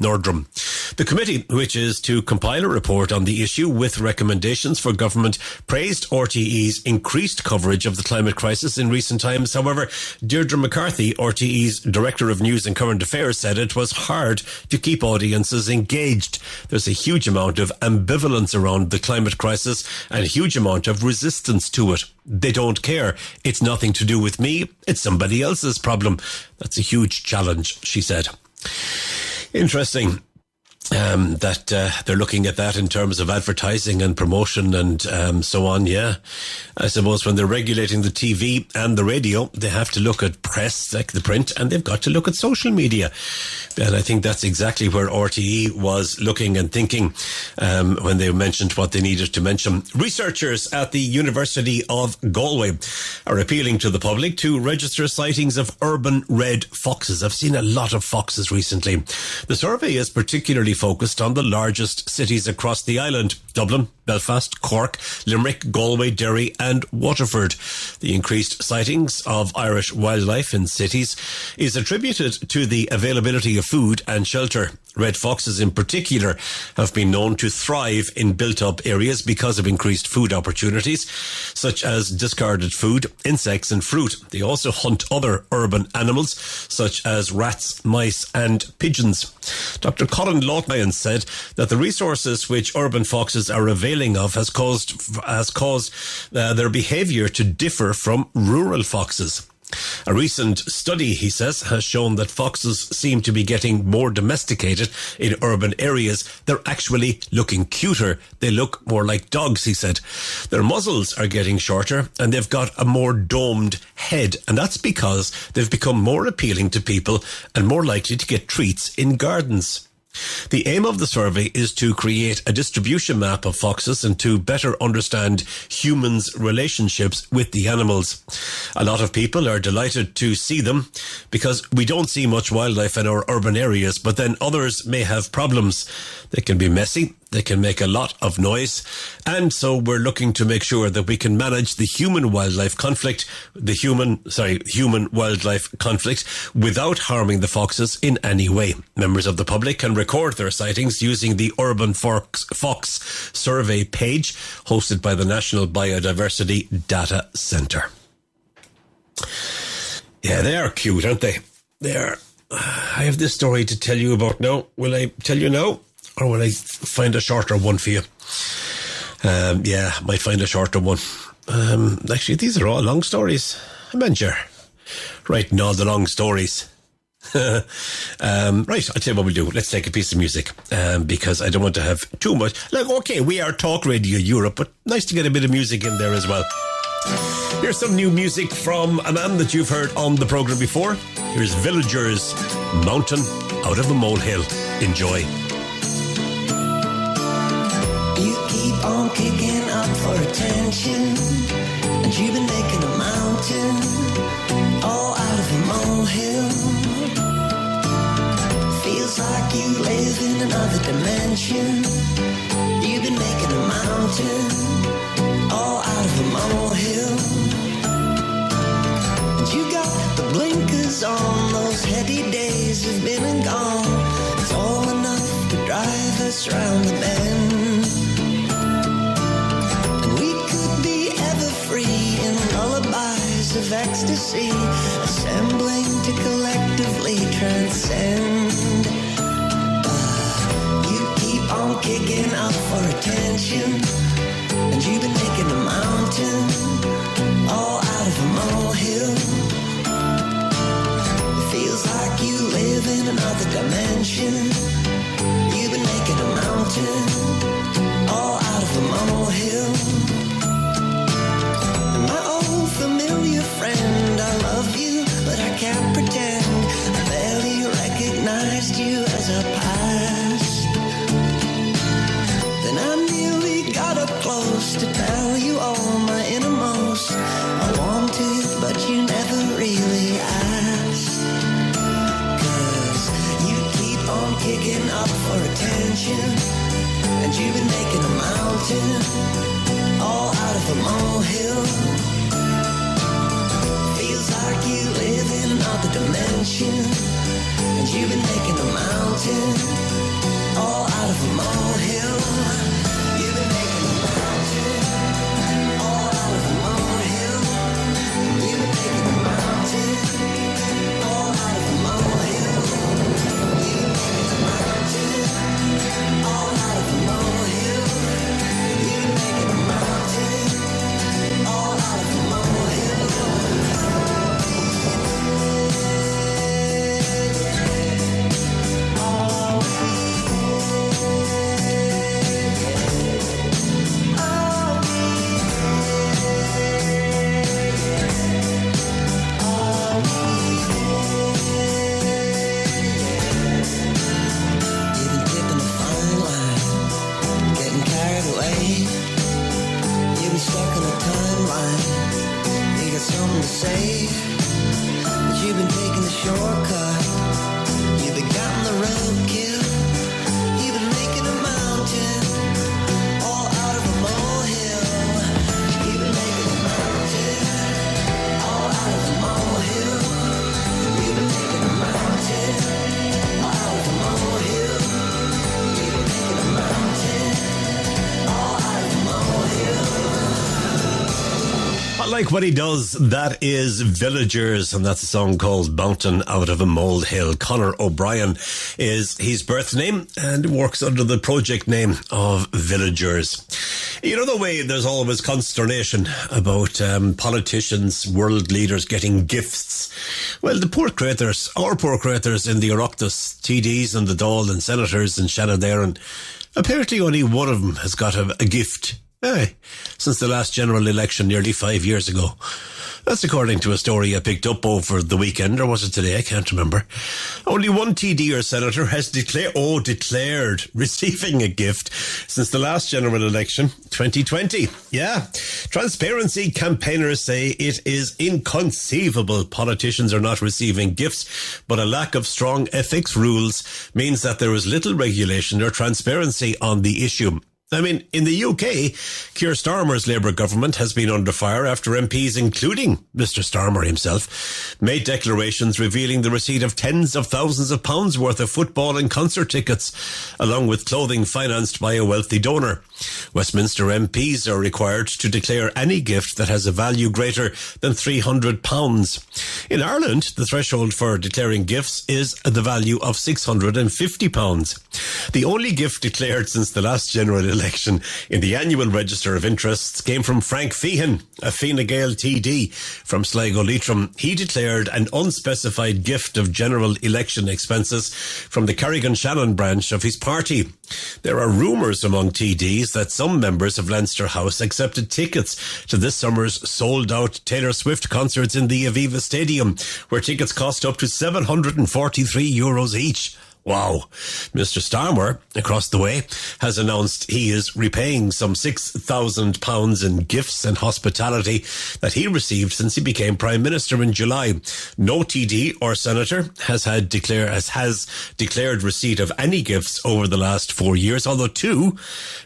Speaker 4: The committee, which is to compile a report on the issue with recommendations for government, praised RTE's increased coverage of the climate crisis in recent times. However, Deirdre McCarthy, RTE's Director of News and Current Affairs, said it was hard to keep audiences engaged. There's a huge amount of ambivalence around the climate crisis and a huge amount of resistance to it. They don't care. It's nothing to do with me. It's somebody else's problem. That's a huge challenge, she said. Interesting. That they're looking at that in terms of advertising and promotion and so on. Yeah, I suppose when they're regulating the TV and the radio, they have to look at press, like the print, and they've got to look at social media. And I think that's exactly where RTE was looking and thinking when they mentioned what they needed to mention. Researchers at the University of Galway are appealing to the public to register sightings of urban red foxes. I've seen a lot of foxes recently. The survey is particularly focused on the largest cities across the island: Dublin, Belfast, Cork, Limerick, Galway, Derry and Waterford. The increased sightings of Irish wildlife in cities is attributed to the availability of food and shelter. Red foxes in particular have been known to thrive in built-up areas because of increased food opportunities, such as discarded food, insects and fruit. They also hunt other urban animals, such as rats, mice and pigeons. Dr. Colin Lawton said that the resources which urban foxes are available failing of has caused their behaviour to differ from rural foxes. A recent study, he says, has shown that foxes seem to be getting more domesticated in urban areas. They're actually looking cuter. They look more like dogs, he said. Their muzzles are getting shorter and they've got a more domed head. And that's because they've become more appealing to people and more likely to get treats in gardens. The aim of the survey is to create a distribution map of foxes and to better understand humans' relationships with the animals. A lot of people are delighted to see them because we don't see much wildlife in our urban areas, but then others may have problems. They can be messy, they can make a lot of noise, and so we're looking to make sure that we can manage the human-wildlife conflict, human-wildlife conflict without harming the foxes in any way. Members of the public can record their sightings using the Urban Fox Survey page hosted by the National Biodiversity Data Centre. Yeah, they are cute, aren't they? They are. I have this story to tell you about now. Will I tell you now? Or will I find a shorter one for you? Yeah, might find a shorter one. Actually, these are all long stories. I meant you're writing all the long stories. Right, I'll tell you what we'll do. Let's take a piece of music, because I don't want to have too much. Like, okay, we are Talk Radio Europe, but nice to get a bit of music in there as well. Here's some new music from a man that you've heard on the programme before. Here's Villagers, Mountain Out of a Molehill. Enjoy.
Speaker 8: You keep on kicking up for attention, and you've been making a mountain all out of a molehill. Feels like you live in another dimension. You've been making a mountain all out of a molehill. And you got the blinkers on, those heady days have been and gone. It's all enough to drive us round the bend. Of ecstasy, assembling to collectively transcend. You keep on kicking up for attention, and you've been making a mountain all out of a molehill. It feels like you live in another dimension. You've been making a mountain all out of a molehill. Familiar friend, I love you, but I can't pretend. I barely recognized you as a past. Then I nearly got up close to tell you all my innermost. I wanted, but you never really asked. 'Cause you keep on kicking up for attention, and you've been making a mountain all out of a molehill. Like you live in another dimension, and you've been making a mountain all out of a molehill. You've been making a mountain all out of a molehill. You've been making a mountain all out of a molehill. You've been making a mountain all out of a molehill. You've been making a mountain all out of a molehill. Something to say, but you've been taking the shortcut. You've been counting the roadkill. You've been making a mountain all out of a molehill. You've been making a mountain all out of a molehill. You've been making a mountain all out of a molehill. You've been making a mountain all out of a molehill.
Speaker 4: I like what he does. That is Villagers, and that's a song called Mountain Out of a Molehill. Conor O'Brien is his birth name and works under the project name of Villagers. You know the way there's always consternation about politicians, world leaders getting gifts. Well, the poor creators, our poor creators in the Oireachtas, TDs and the Dáil and senators in Shannon, apparently only one of them has got a gift. Since the last general election nearly 5 years ago. That's according to a story I picked up over the weekend, or was it today? I can't remember. Only one TD or senator has declared receiving a gift since the last general election, 2020. Yeah. Transparency campaigners say it is inconceivable politicians are not receiving gifts, but a lack of strong ethics rules means that there is little regulation or transparency on the issue. I mean, in the UK, Keir Starmer's Labour government has been under fire after MPs, including Mr Starmer himself, made declarations revealing the receipt of tens of thousands of pounds worth of football and concert tickets, along with clothing financed by a wealthy donor. Westminster MPs are required to declare any gift that has a value greater than £300. In Ireland, the threshold for declaring gifts is the value of £650. The only gift declared since the last general election in the annual register of interests came from Frank Feehan, a Fine Gael TD from Sligo Leitrim. He declared an unspecified gift of general election expenses from the Carrigan-Shannon branch of his party. There are rumours among TDs that some members of Leinster House accepted tickets to this summer's sold-out Taylor Swift concerts in the Aviva Stadium, where tickets cost up to €743 each. Wow. Mr Starmer, across the way, has announced he is repaying some £6,000 in gifts and hospitality that he received since he became Prime Minister in July. No TD or Senator has declared receipt of any gifts over the last 4 years, although two,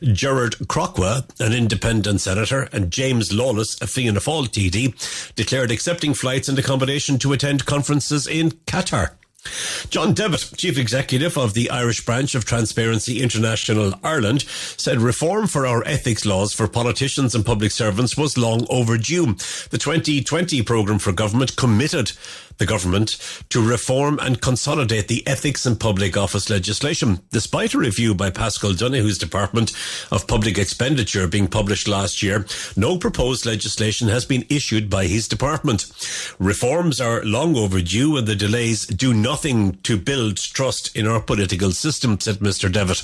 Speaker 4: Gerard Crockwell, an independent senator, and James Lawless, a Fianna Fáil TD, declared accepting flights and accommodation to attend conferences in Qatar. John Devitt, Chief Executive of the Irish branch of Transparency International Ireland, said reform for our ethics laws for politicians and public servants was long overdue. The 2020 programme for government committed the government to reform and consolidate the ethics in public office legislation. Despite a review by Pascal Donoghue's Department of Public Expenditure being published last year, no proposed legislation has been issued by his department. Reforms are long overdue and the delays do nothing to build trust in our political system, said Mr Devitt.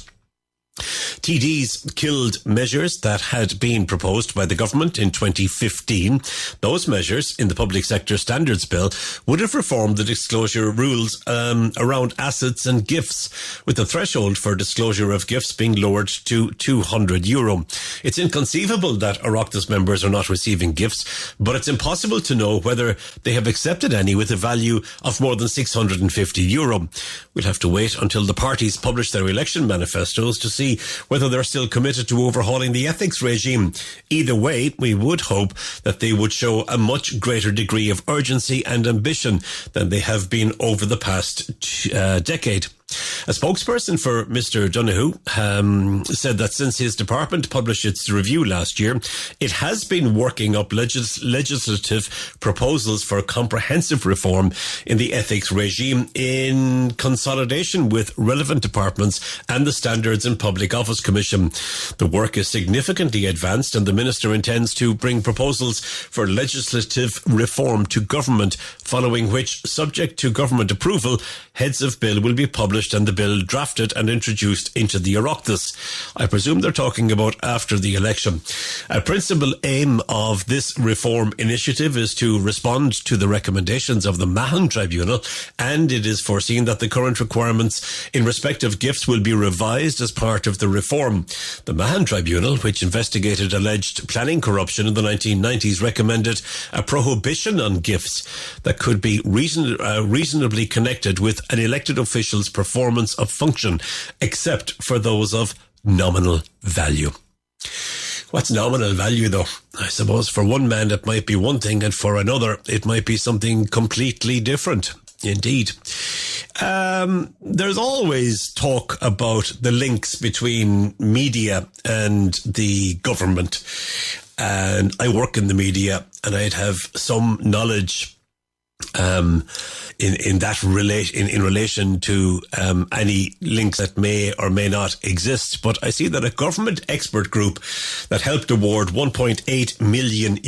Speaker 4: TDs killed measures that had been proposed by the government in 2015. Those measures in the Public Sector Standards Bill would have reformed the disclosure rules around assets and gifts, with the threshold for disclosure of gifts being lowered to €200. It's inconceivable that Oireachtas members are not receiving gifts, but it's impossible to know whether they have accepted any with a value of more than €650. We'll have to wait until the parties publish their election manifestos to see whether they're still committed to overhauling the ethics regime. Either way, we would hope that they would show a much greater degree of urgency and ambition than they have been over the past decade. A spokesperson for Mr Donoghue said that since his department published its review last year, it has been working up legislative proposals for comprehensive reform in the ethics regime in consolidation with relevant departments and the Standards and Public Office Commission. The work is significantly advanced and the Minister intends to bring proposals for legislative reform to government, following which, subject to government approval, heads of bill will be published and the bill drafted and introduced into the Oireachtas. I presume they're talking about after the election. A principal aim of this reform initiative is to respond to the recommendations of the Mahon Tribunal, and it is foreseen that the current requirements in respect of gifts will be revised as part of the reform. The Mahon Tribunal, which investigated alleged planning corruption in the 1990s, recommended a prohibition on gifts that could be reasonably connected with an elected official's performance of function, except for those of nominal value. What's nominal value, though? I suppose for one man it might be one thing, and for another it might be something completely different. Indeed. There's always talk about the links between media and the government. And I work in the media, and I'd have some knowledge in relation to any links that may or may not exist. But I see that a government expert group that helped award €1.8 million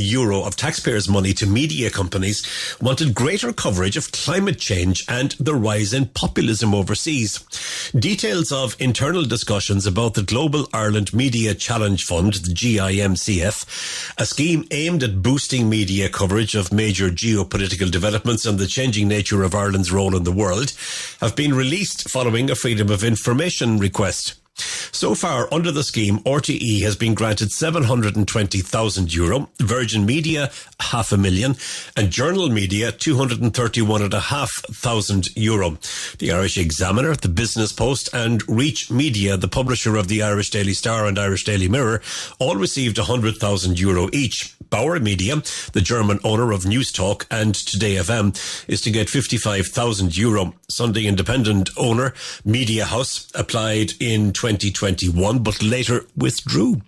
Speaker 4: of taxpayers' money to media companies wanted greater coverage of climate change and the rise in populism overseas. Details of internal discussions about the Global Ireland Media Challenge Fund, the GIMCF, a scheme aimed at boosting media coverage of major geopolitical developments and the changing nature of Ireland's role in the world, have been released following a Freedom of Information request. So far, under the scheme, RTE has been granted €720,000, Virgin Media €500,000, and Journal Media €231,500. The Irish Examiner, the Business Post, and Reach Media, the publisher of the Irish Daily Star and Irish Daily Mirror, all received €100,000 each. Bauer Media, the German owner of News Talk and Today FM, is to get €55,000. Sunday Independent owner Media House applied in 2021 but later withdrew.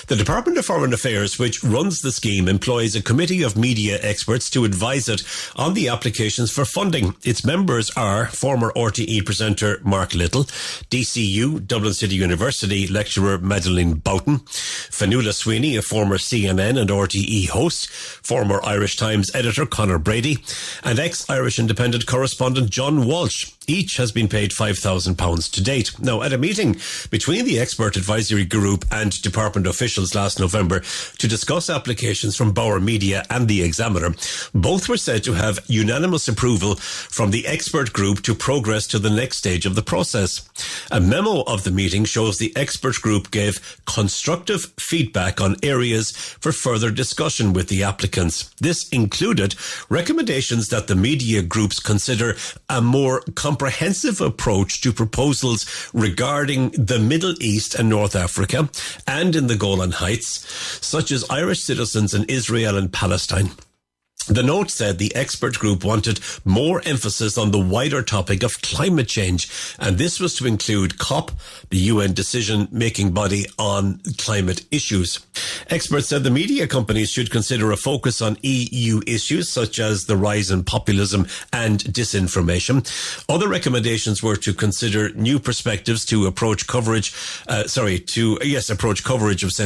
Speaker 4: The Department of Foreign Affairs, which runs the scheme, employs a committee of media experts to advise it on the applications for funding. Its members are former RTE presenter Mark Little, DCU, Dublin City University lecturer Madeleine Boughton, Ger Sweeney, a former CNN and RTE host, former Irish Times editor Conor Brady, and ex-Irish Independent correspondent John Walsh. Each has been paid £5,000 to date. Now, at a meeting between the expert advisory group and department officials last November to discuss applications from Bauer Media and the Examiner, both were said to have unanimous approval from the expert group to progress to the next stage of the process. A memo of the meeting shows the expert group gave constructive feedback on areas for further discussion with the applicants. This included recommendations that the media groups consider a more comprehensive approach to proposals regarding the Middle East and North Africa and in the Golan Heights, such as Irish citizens in Israel and Palestine. The note said the expert group wanted more emphasis on the wider topic of climate change, and this was to include COP, the UN decision-making body on climate issues. Experts said the media companies should consider a focus on EU issues such as the rise in populism and disinformation. Other recommendations were to consider new perspectives to approach coverage of St.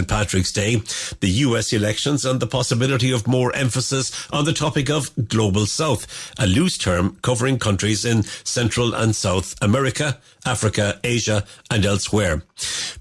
Speaker 4: Patrick's Day, the US elections, and the possibility of more emphasis on the topic of Global South, a loose term covering countries in Central and South America, Africa, Asia, and elsewhere.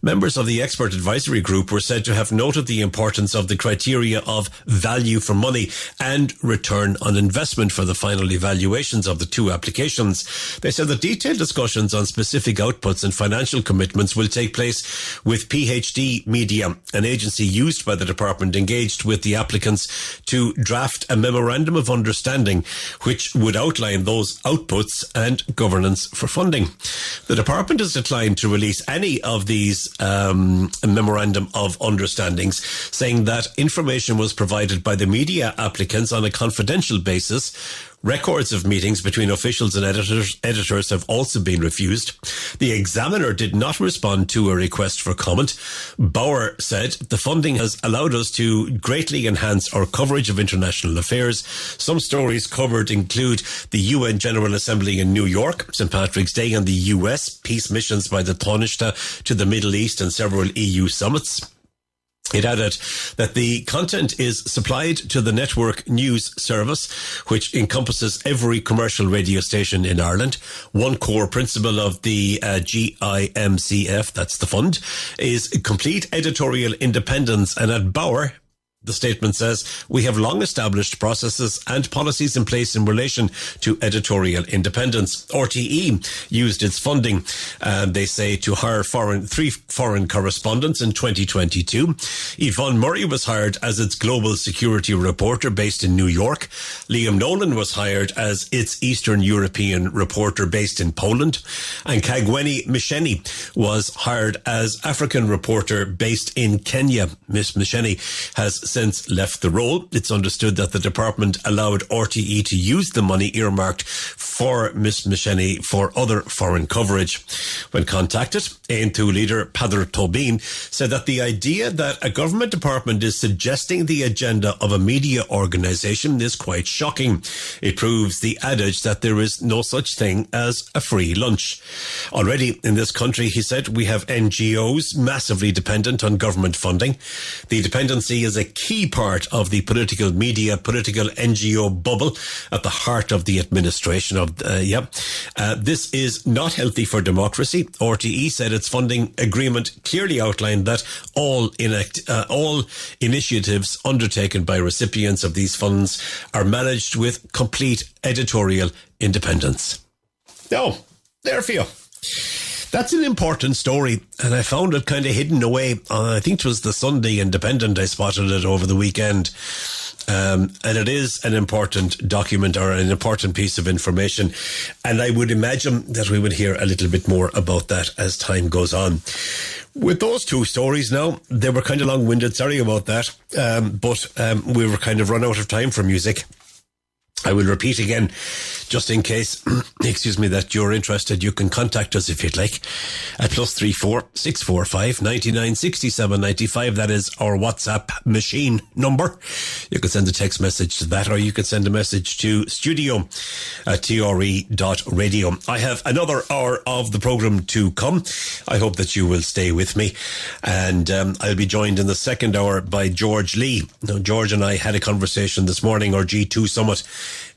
Speaker 4: Members of the expert advisory group were said to have noted the importance of the criteria of value for money and return on investment for the final evaluations of the two applications. They said that detailed discussions on specific outputs and financial commitments will take place with PhD Media, an agency used by the department, engaged with the applicants to draft a memorandum of understanding which would outline those outputs and governance for funding. The department has declined to release any of these memorandum of understandings, saying that information was provided by the media applicants on a confidential basis. Records of meetings between officials and editors have also been refused. The Examiner did not respond to a request for comment. Bauer said, the funding has allowed us to greatly enhance our coverage of international affairs. Some stories covered include the UN General Assembly in New York, St. Patrick's Day and the US, peace missions by the Taoiseach to the Middle East and several EU summits. It added that the content is supplied to the network news service, which encompasses every commercial radio station in Ireland. One core principle of the GIMCF, that's the fund, is complete editorial independence. And at Bauer, the statement says, we have long established processes and policies in place in relation to editorial independence. RTE used its funding, they say, to hire three foreign correspondents in 2022. Yvonne Murray was hired as its global security reporter based in New York. Liam Nolan was hired as its Eastern European reporter based in Poland. And Kagweni Misheni was hired as African reporter based in Kenya. Miss Misheni has since left the role. It's understood that the department allowed RTE to use the money earmarked for Miss Misheni for other foreign coverage. When contacted, Aontú leader Peadar Tóibín said that the idea that a government department is suggesting the agenda of a media organisation is quite shocking. It proves the adage that there is no such thing as a free lunch. Already in this country, he said, we have NGOs massively dependent on government funding. The dependency is a key part of the political media, political NGO bubble at the heart of the administration of, this is not healthy for democracy. RTE said its funding agreement clearly outlined that all initiatives undertaken by recipients of these funds are managed with complete editorial independence. Oh, there for you. That's an important story, and I found it kind of hidden away. I think it was the Sunday Independent I spotted it over the weekend. And it is an important document or an important piece of information. And I would imagine that we would hear a little bit more about that as time goes on. With those two stories now, they were kind of long-winded. Sorry about that. But we were kind of run out of time for music. I will repeat again, just in case, excuse me, that you're interested. You can contact us if you'd like at +34 645 99 67 95. That is our WhatsApp machine number. You can send a text message to that, or you can send a message to studio@tre.radio. I have another hour of the programme to come. I hope that you will stay with me. And I'll be joined in the second hour by George Lee. Now, George and I had a conversation this morning, our G2 Summit,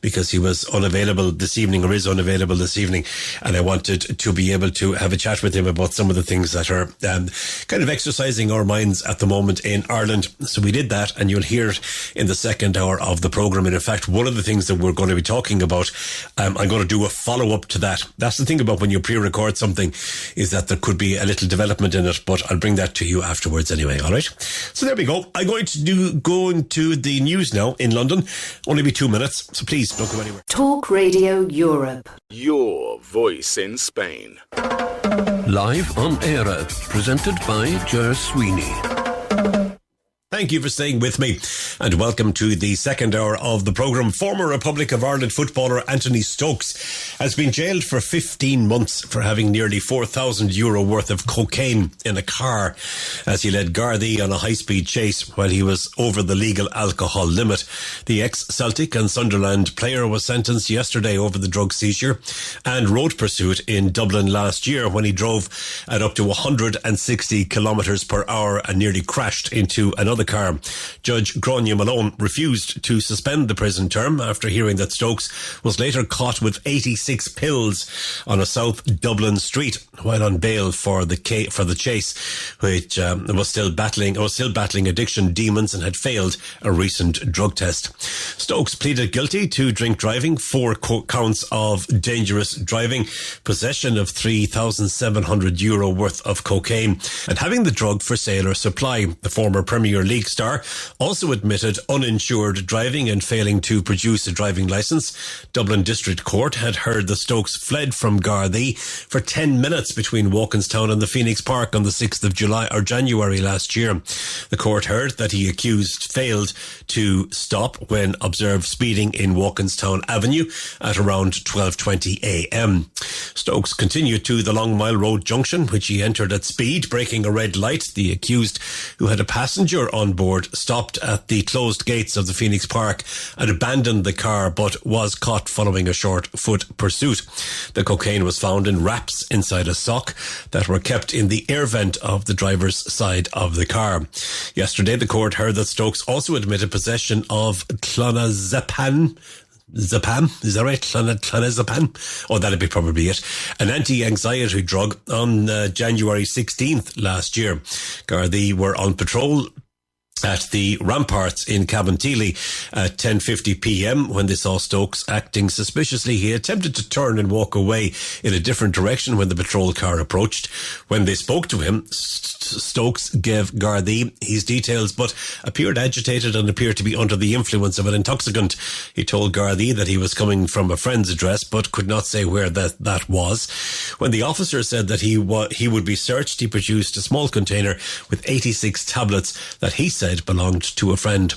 Speaker 4: because he was unavailable this evening, or is unavailable this evening, and I wanted to be able to have a chat with him about some of the things that are kind of exercising our minds at the moment in Ireland. So we did that, and you'll hear it in the second hour of the programme. And in fact, one of the things that we're going to be talking about, I'm going to do a follow-up to that. That's the thing about when you pre-record something, is that there could be a little development in it, but I'll bring that to you afterwards anyway, all right? So there we go. I'm going to go into the news now in London. Only be 2 minutes, so please don't go anywhere.
Speaker 1: Talk Radio Europe.
Speaker 9: Your voice in Spain.
Speaker 3: Live on Eire, presented by Ger Sweeney.
Speaker 4: Thank you for staying with me, and welcome to the second hour of the programme. Former Republic of Ireland footballer Anthony Stokes has been jailed for 15 months for having nearly €4,000 worth of cocaine in a car as he led Gardaí on a high-speed chase while he was over the legal alcohol limit. The ex-Celtic and Sunderland player was sentenced yesterday over the drug seizure and road pursuit in Dublin last year when he drove at up to 160 kilometres per hour and nearly crashed into another car. Judge Gráinne Malone refused to suspend the prison term after hearing that Stokes was later caught with 86 pills on a South Dublin street while on bail for the chase, which was still battling addiction demons and had failed a recent drug test. Stokes pleaded guilty to drink driving, 4 counts of dangerous driving, possession of €3,700 worth of cocaine, and having the drug for sale or supply. The former Premier League star also admitted uninsured driving and failing to produce a driving licence. Dublin District Court had heard that Stokes fled from Gardaí for 10 minutes between Walkinstown and the Phoenix Park on the 6th of January last year. The court heard that he accused failed to stop when observed speeding in Walkinstown Avenue at around 12:20 a.m. Stokes continued to the Long Mile Road junction, which he entered at speed, breaking a red light. The accused, who had a passenger on board, stopped at the closed gates of the Phoenix Park and abandoned the car, but was caught following a short foot pursuit. The cocaine was found in wraps inside a sock that were kept in the air vent of the driver's side of the car. Yesterday, the court heard that Stokes also admitted possession of clonazepam, is that right? Clonazepam? Oh, that'd be probably it. An anti-anxiety drug on January 16th last year. Gardaí were on patrol at the ramparts in Cabinteely at 10:50 p.m. when they saw Stokes acting suspiciously. He attempted to turn and walk away in a different direction when the patrol car approached. When they spoke to him, Stokes gave Gardaí his details but appeared agitated and appeared to be under the influence of an intoxicant. He told Gardaí that he was coming from a friend's address but could not say where that was. When the officer said that he would be searched, he produced a small container with 86 tablets that he said belonged to a friend.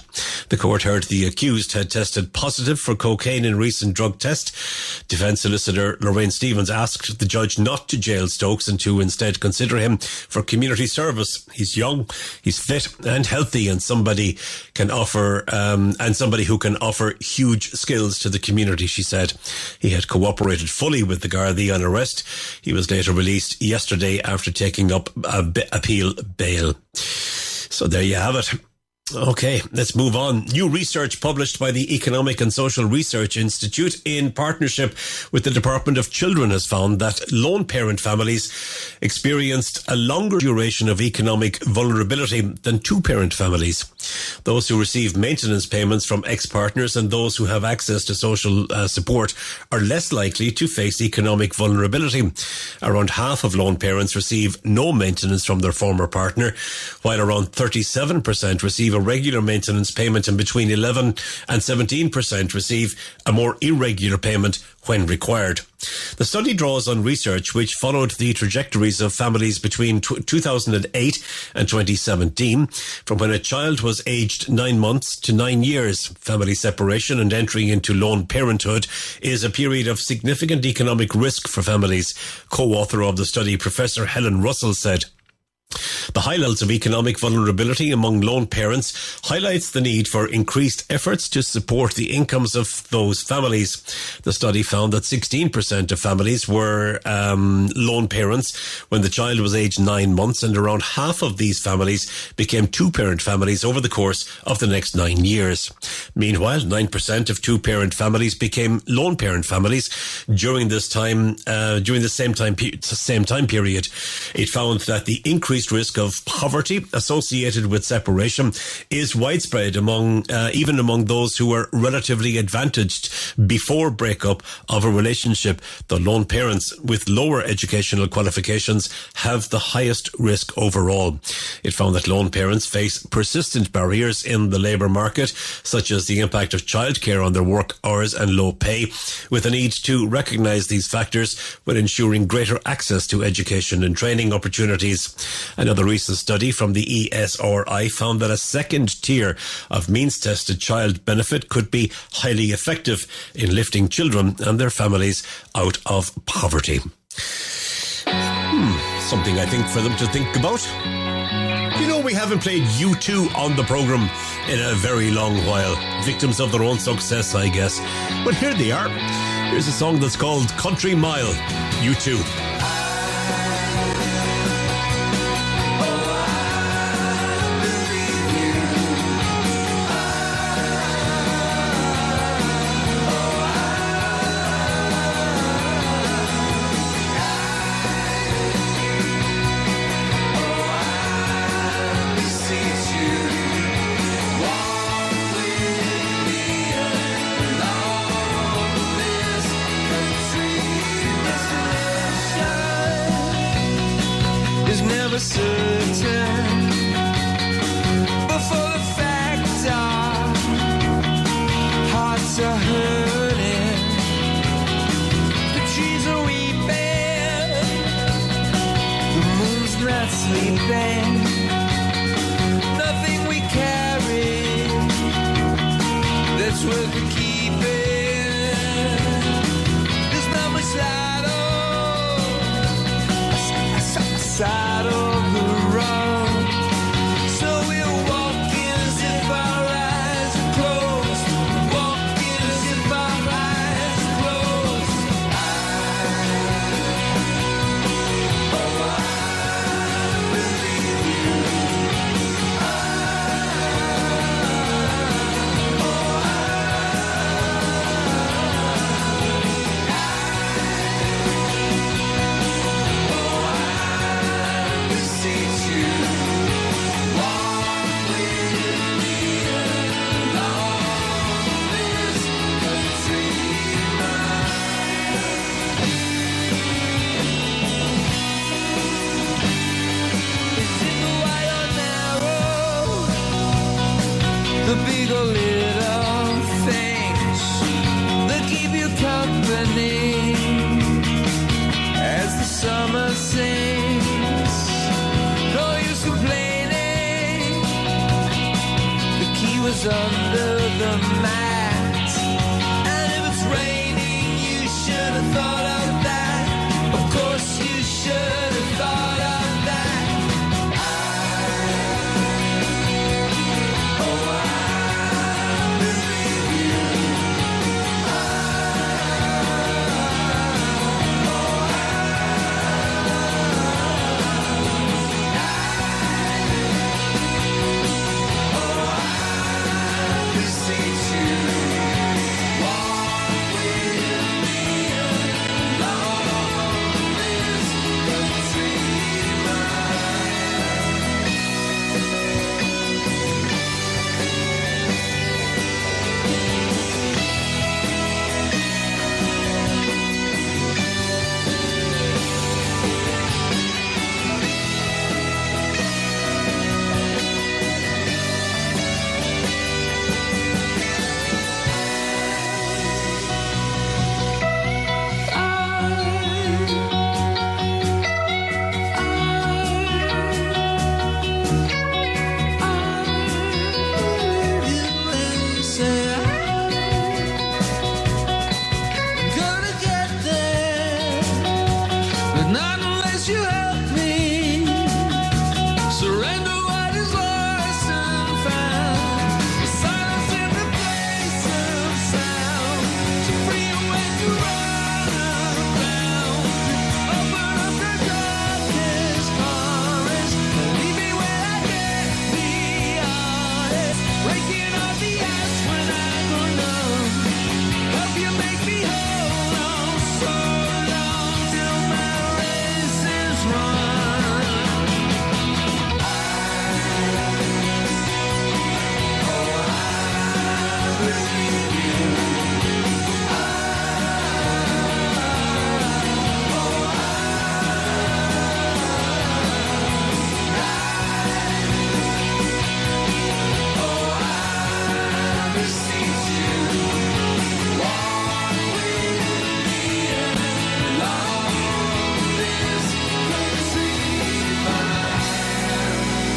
Speaker 4: The court heard the accused had tested positive for cocaine in recent drug test. Defence solicitor Lorraine Stevens asked the judge not to jail Stokes and to instead consider him for community service. He's young, he's fit and healthy, and somebody who can offer huge skills to the community, she said. He had cooperated fully with the Gardaí on arrest. He was later released yesterday after taking up appeal bail. So there you have it. Okay, let's move on. New research published by the Economic and Social Research Institute in partnership with the Department of Children has found that lone parent families experienced a longer duration of economic vulnerability than two-parent families. Those who receive maintenance payments from ex-partners and those who have access to social support are less likely to face economic vulnerability. Around half of lone parents receive no maintenance from their former partner, while around 37% receive a regular maintenance payment, and between 11 and 17% receive a more irregular payment when required. The study draws on research which followed the trajectories of families between 2008 and 2017, from when a child was aged 9 months to 9 years. Family separation and entering into lone parenthood is a period of significant economic risk for families. Co-author of the study, Professor Helen Russell, said, "The high levels of economic vulnerability among lone parents highlights the need for increased efforts to support the incomes of those families." The study found that 16% of families were lone parents when the child was aged 9 months, and around half of these families became two-parent families over the course of the next 9 years. Meanwhile, 9% of two-parent families became lone parent families during this time, during the same time period. It found that the increased risk of poverty associated with separation is widespread even among those who are relatively advantaged before breakup of a relationship. The lone parents with lower educational qualifications have the highest risk overall. It found that lone parents face persistent barriers in the labour market, such as the impact of childcare on their work hours and low pay, with a need to recognise these factors when ensuring greater access to education and training opportunities. Another recent study from the ESRI found that a second tier of means-tested child benefit could be highly effective in lifting children and their families out of poverty. Something, I think, for them to think about. You know, we haven't played U2 on the programme in a very long while. Victims of their own success, I guess. But here they are. Here's a song that's called Country Mile, U2.
Speaker 8: certain, but for the fact our hearts are hurting, the trees are weeping, the moon's not sleeping, nothing we carry that's worth the keeping. There's not much light on side of the road, so we're walking as if our eyes are closed, walking as if our eyes are closed. I believe you. clothes under the mat. And if it's raining, you should have thought of that. Of course you should have thought of that. I believe you.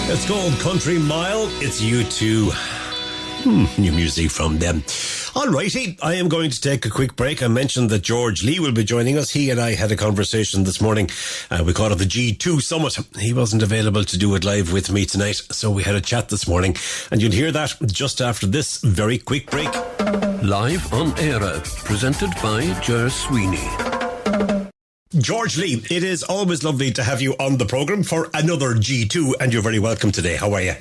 Speaker 4: It's called Country Mile. It's U2. New music from them. Alrighty, I am going to take a quick break. I mentioned that George Lee will be joining us. He and I had a conversation this morning. We called it the G2 Summit. He wasn't available to do it live with me tonight, so we had a chat this morning. And you'll hear that just after this very quick break.
Speaker 3: Live on Eire, presented by Ger Sweeney.
Speaker 4: George Lee, it is always lovely to have you on the programme for another G2, and you're very welcome today. How are you?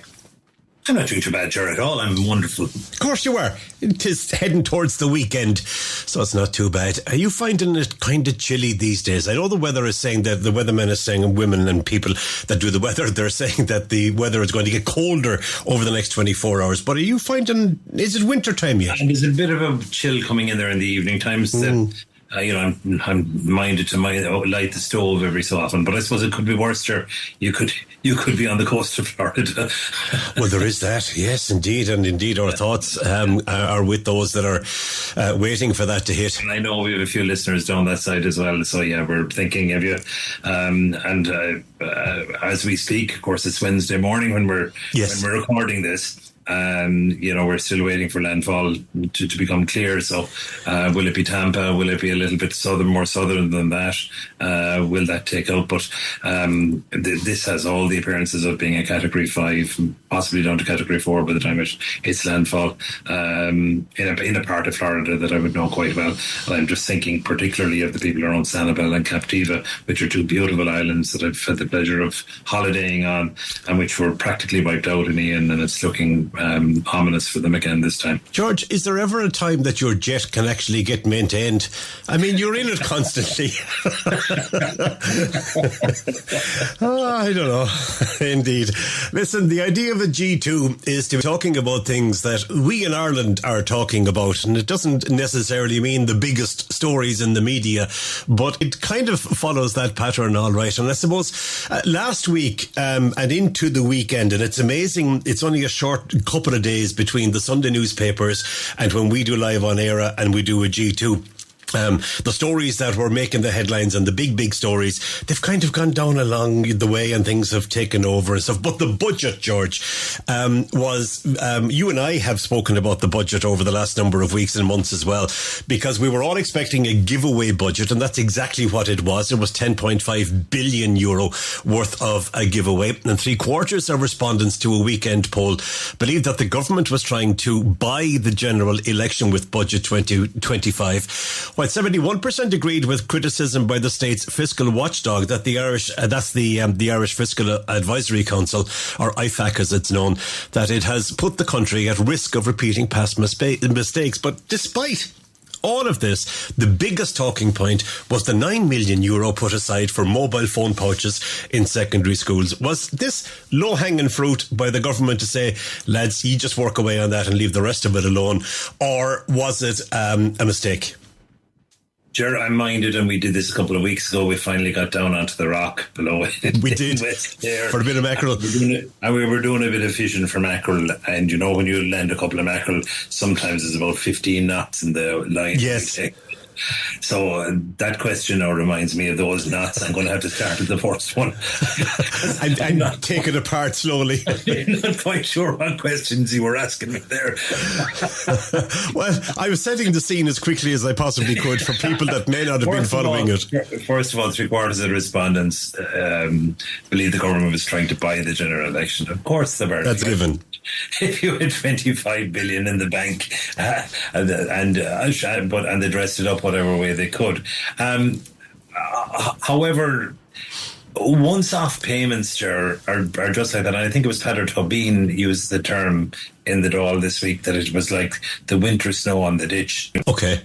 Speaker 10: I'm not doing too bad, Ger, at all. I'm wonderful.
Speaker 4: Of course you are. It is heading towards the weekend, so it's not too bad. Are you finding it kind of chilly these days? I know the weather is saying that the weathermen is saying, and women and people that do the weather, they're saying that the weather is going to get colder over the next 24 hours. But are you finding, is it winter time yet?
Speaker 10: And there's a bit of a chill coming in there in the evening times. I'm minded to light the stove every so often, but I suppose it could be worse, Ger. You could be on the coast of Florida.
Speaker 4: Well, there is that, yes, indeed, and indeed our thoughts are with those that are waiting for that to hit.
Speaker 10: And I know we have a few listeners down that side as well, so yeah, we're thinking of you. As we speak, of course, it's Wednesday morning when we're recording this. We're still waiting for landfall to become clear. So, will it be Tampa? Will it be a little bit more southern than that? Will that take out? But this has all the appearances of being a Category 5, possibly down to Category 4 by the time it hits landfall in a part of Florida that I would know quite well. And I'm just thinking particularly of the people around Sanibel and Captiva, which are two beautiful islands that I've had the pleasure of holidaying on, and which were practically wiped out in Ian, and it's looking ominous for them again this time.
Speaker 4: George, is there ever a time that your jet can actually get maintained? I mean, you're in it constantly. I don't know. Indeed. Listen, the idea of a G2 is to be talking about things that we in Ireland are talking about, and it doesn't necessarily mean the biggest stories in the media, but it kind of follows that pattern all right. And I suppose last week and into the weekend, and it's amazing, it's only a short couple of days between the Sunday newspapers and when we do Live on Eire and we do a G2. The stories that were making the headlines and the big stories, they've kind of gone down along the way and things have taken over and stuff. But the budget, George, you and I have spoken about the budget over the last number of weeks and months as well, because we were all expecting a giveaway budget, and that's exactly what it was. It was €10.5 billion worth of a giveaway, and 3/4 of respondents to a weekend poll believed that the government was trying to buy the general election with Budget 2025. While 71% agreed with criticism by the state's fiscal watchdog that the Irish Fiscal Advisory Council, or IFAC as it's known, that it has put the country at risk of repeating past mistakes. But despite all of this, the biggest talking point was the €9 million put aside for mobile phone pouches in secondary schools. Was this low-hanging fruit by the government to say, lads, you just work away on that and leave the rest of it alone? Or was it a mistake?
Speaker 10: Ger, I'm minded, and we did this a couple of weeks ago. We finally got down onto the rock below it.
Speaker 4: We did, for a bit of mackerel.
Speaker 10: And we were doing a bit of fishing for mackerel. And, you know, when you land a couple of mackerel, sometimes it's about 15 knots in the line.
Speaker 4: Yes.
Speaker 10: So that question now reminds me of those knots. I'm going to have to start with the first one.
Speaker 4: I'm not take it apart slowly.
Speaker 10: I'm not quite sure what questions you were asking me there.
Speaker 4: Well, I was setting the scene as quickly as I possibly could for people that may not have been following it.
Speaker 10: First of all, 3/4 of the respondents believe the government was trying to buy the general election. Of course they were.
Speaker 4: That's given.
Speaker 10: If you had 25 billion in the bank and they dressed it up whatever way they could. However, once-off payments are just like that. And I think it was Peadar Tobin used the term in the Dáil this week that it was like the winter snow on the ditch.
Speaker 4: Okay.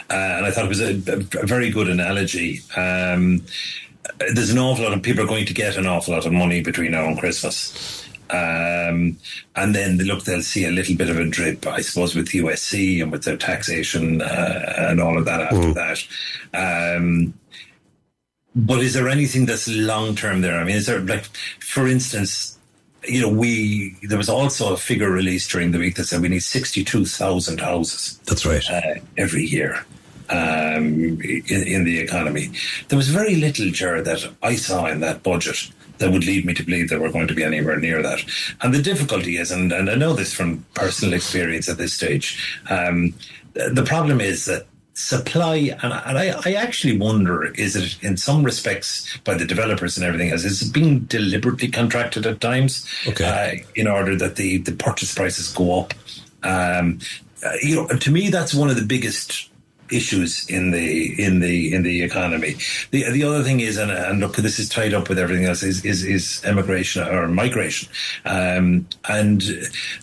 Speaker 10: And I thought it was a very good analogy. There's an awful lot of people are going to get an awful lot of money between now and Christmas. And then they'll see a little bit of a drip, I suppose, with USC and with their taxation and all of that after that. But is there anything that's long term there? I mean, is there, like, for instance, you know, there was also a figure released during the week that said we need 62,000 houses.
Speaker 4: That's right.
Speaker 10: Every year. In the economy. There was very little, Ger, that I saw in that budget that would lead me to believe that we're going to be anywhere near that. And the difficulty is, and I know this from personal experience at this stage, the problem is that supply, and I actually wonder, is it in some respects by the developers and everything else, is it being deliberately contracted at times in order that the purchase prices go up? You know, to me, that's one of the biggest issues in the economy. The other thing is, and look, this is tied up with everything else, is immigration or migration. And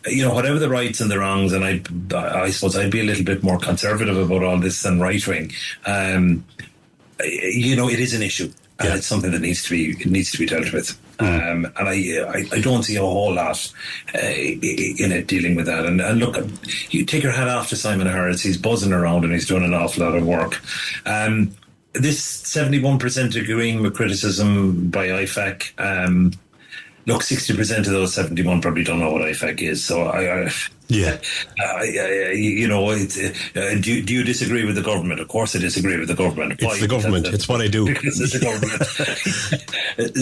Speaker 10: you know, whatever the rights and the wrongs, and I suppose I'd be a little bit more conservative about all this than right wing. You know, it is an issue. And it's something that needs to be dealt with. And I don't see a whole lot in it dealing with that. And look, you take your hat off to Simon Harris. He's buzzing around and he's doing an awful lot of work. This 71% agreeing with criticism by IFAC. Look, 60% of those 71 probably don't know what IFAC is. So you know, do you disagree with the government? Of course I disagree with the government.
Speaker 4: Why? It's the government. It's what I do.
Speaker 10: Because it's the government.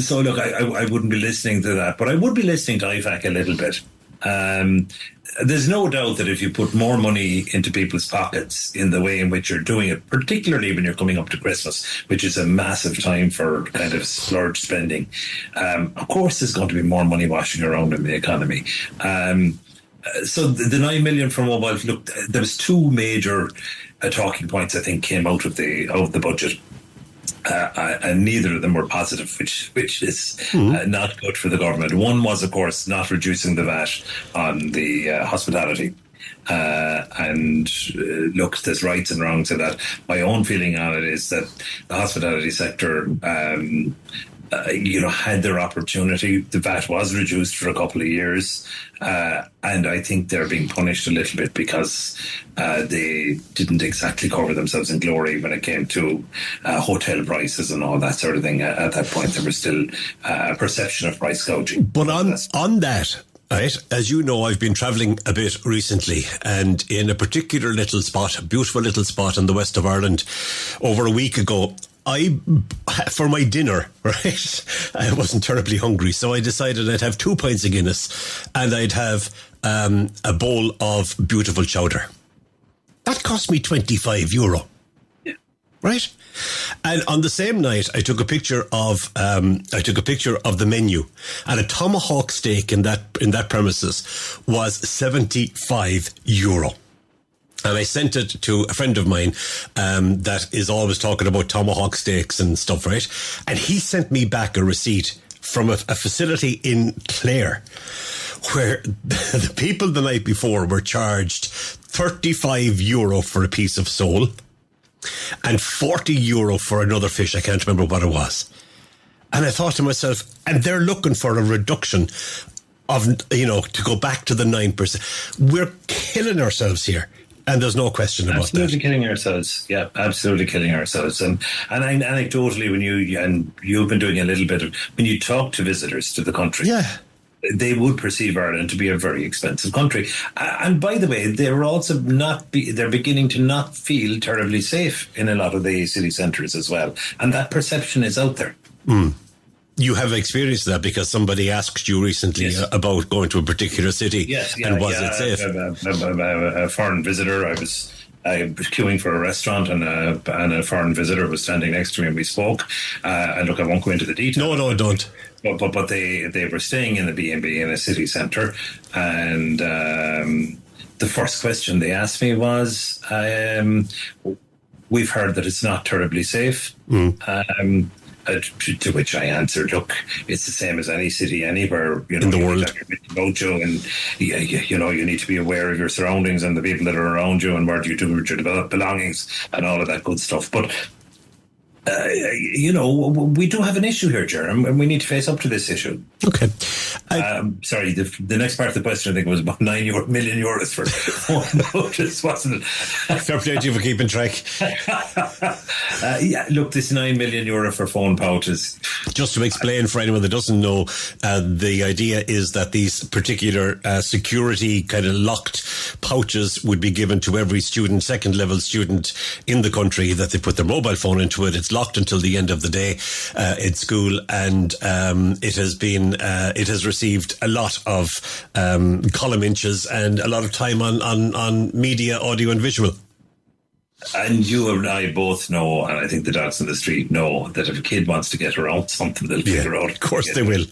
Speaker 10: So look, I wouldn't be listening to that, but I would be listening to IFAC a little bit. There's no doubt that if you put more money into people's pockets in the way in which you're doing it, particularly when you're coming up to Christmas, which is a massive time for kind of splurge spending, of course there's going to be more money washing around in the economy. So the 9 million for mobile, look, there was two major talking points I think came out of the budget. And neither of them were positive, which is not good for the government. One was, of course, not reducing the VAT on the hospitality. And look, there's rights and wrongs to that. My own feeling on it is that the hospitality sector, you know, had their opportunity. The VAT was reduced for a couple of years, and I think they're being punished a little bit because they didn't exactly cover themselves in glory when it came to hotel prices and all that sort of thing. At that point, there was still a perception of price gouging.
Speaker 4: But on that, Right. As you know, I've been travelling a bit recently, and in a particular little spot, a beautiful little spot in the west of Ireland, over a week ago, for my dinner, right, I wasn't terribly hungry, so I decided I'd have 2 pints of Guinness and I'd have a bowl of beautiful chowder. That cost me €25. Yeah. Right? And on the same night, I took a picture of the menu, and a tomahawk steak in that premises was €75. And I sent it to a friend of mine that is always talking about tomahawk steaks and stuff, right? And he sent me back a receipt from a facility in Clare, where the people the night before were charged €35 for a piece of sole and €40 for another fish. I can't remember what it was. And I thought to myself, and they're looking for a reduction of, to go back to the 9%. We're killing ourselves here. And there's no question about
Speaker 10: absolutely killing ourselves. Yeah, absolutely killing ourselves. And anecdotally, when you've been doing a little bit of, when you talk to visitors to the country,
Speaker 4: yeah,
Speaker 10: they would perceive Ireland to be a very expensive country. And by the way, they're also they're beginning to not feel terribly safe in a lot of the city centres as well. And that perception is out there.
Speaker 4: Mm. You have experienced that because somebody asked you recently about going to a particular city.
Speaker 10: Yes,
Speaker 4: and was it safe?
Speaker 10: A foreign visitor. I was queuing for a restaurant, and a foreign visitor was standing next to me, and we spoke. And look, I won't go into the details.
Speaker 4: No, don't.
Speaker 10: But they were staying in the B&B in a city centre, and the first question they asked me was, "We've heard that it's not terribly safe." Mm. To which I answered, look, it's the same as any city anywhere,
Speaker 4: in the world.
Speaker 10: Mojo, and you need to be aware of your surroundings and the people that are around you, and where do you do your belongings and all of that good stuff. But we do have an issue here, Ger, and we need to face up to this issue.
Speaker 4: Okay.
Speaker 10: Sorry, the next part of the question, I think, was about €9 million for phone vouchers, wasn't it?
Speaker 4: Fair play to you for keeping track.
Speaker 10: Look, this €9 million for phone pouches.
Speaker 4: Just to explain for anyone that doesn't know, the idea is that these particular security kind of locked pouches would be given to every student, second level student in the country, that they put their mobile phone into it. It's locked until the end of the day in school, and it has received a lot of column inches and a lot of time on media, audio and visual.
Speaker 10: And you and I both know, and I think the dogs in the street know, that if a kid wants to get around something, they'll figure out.
Speaker 4: Of course they will.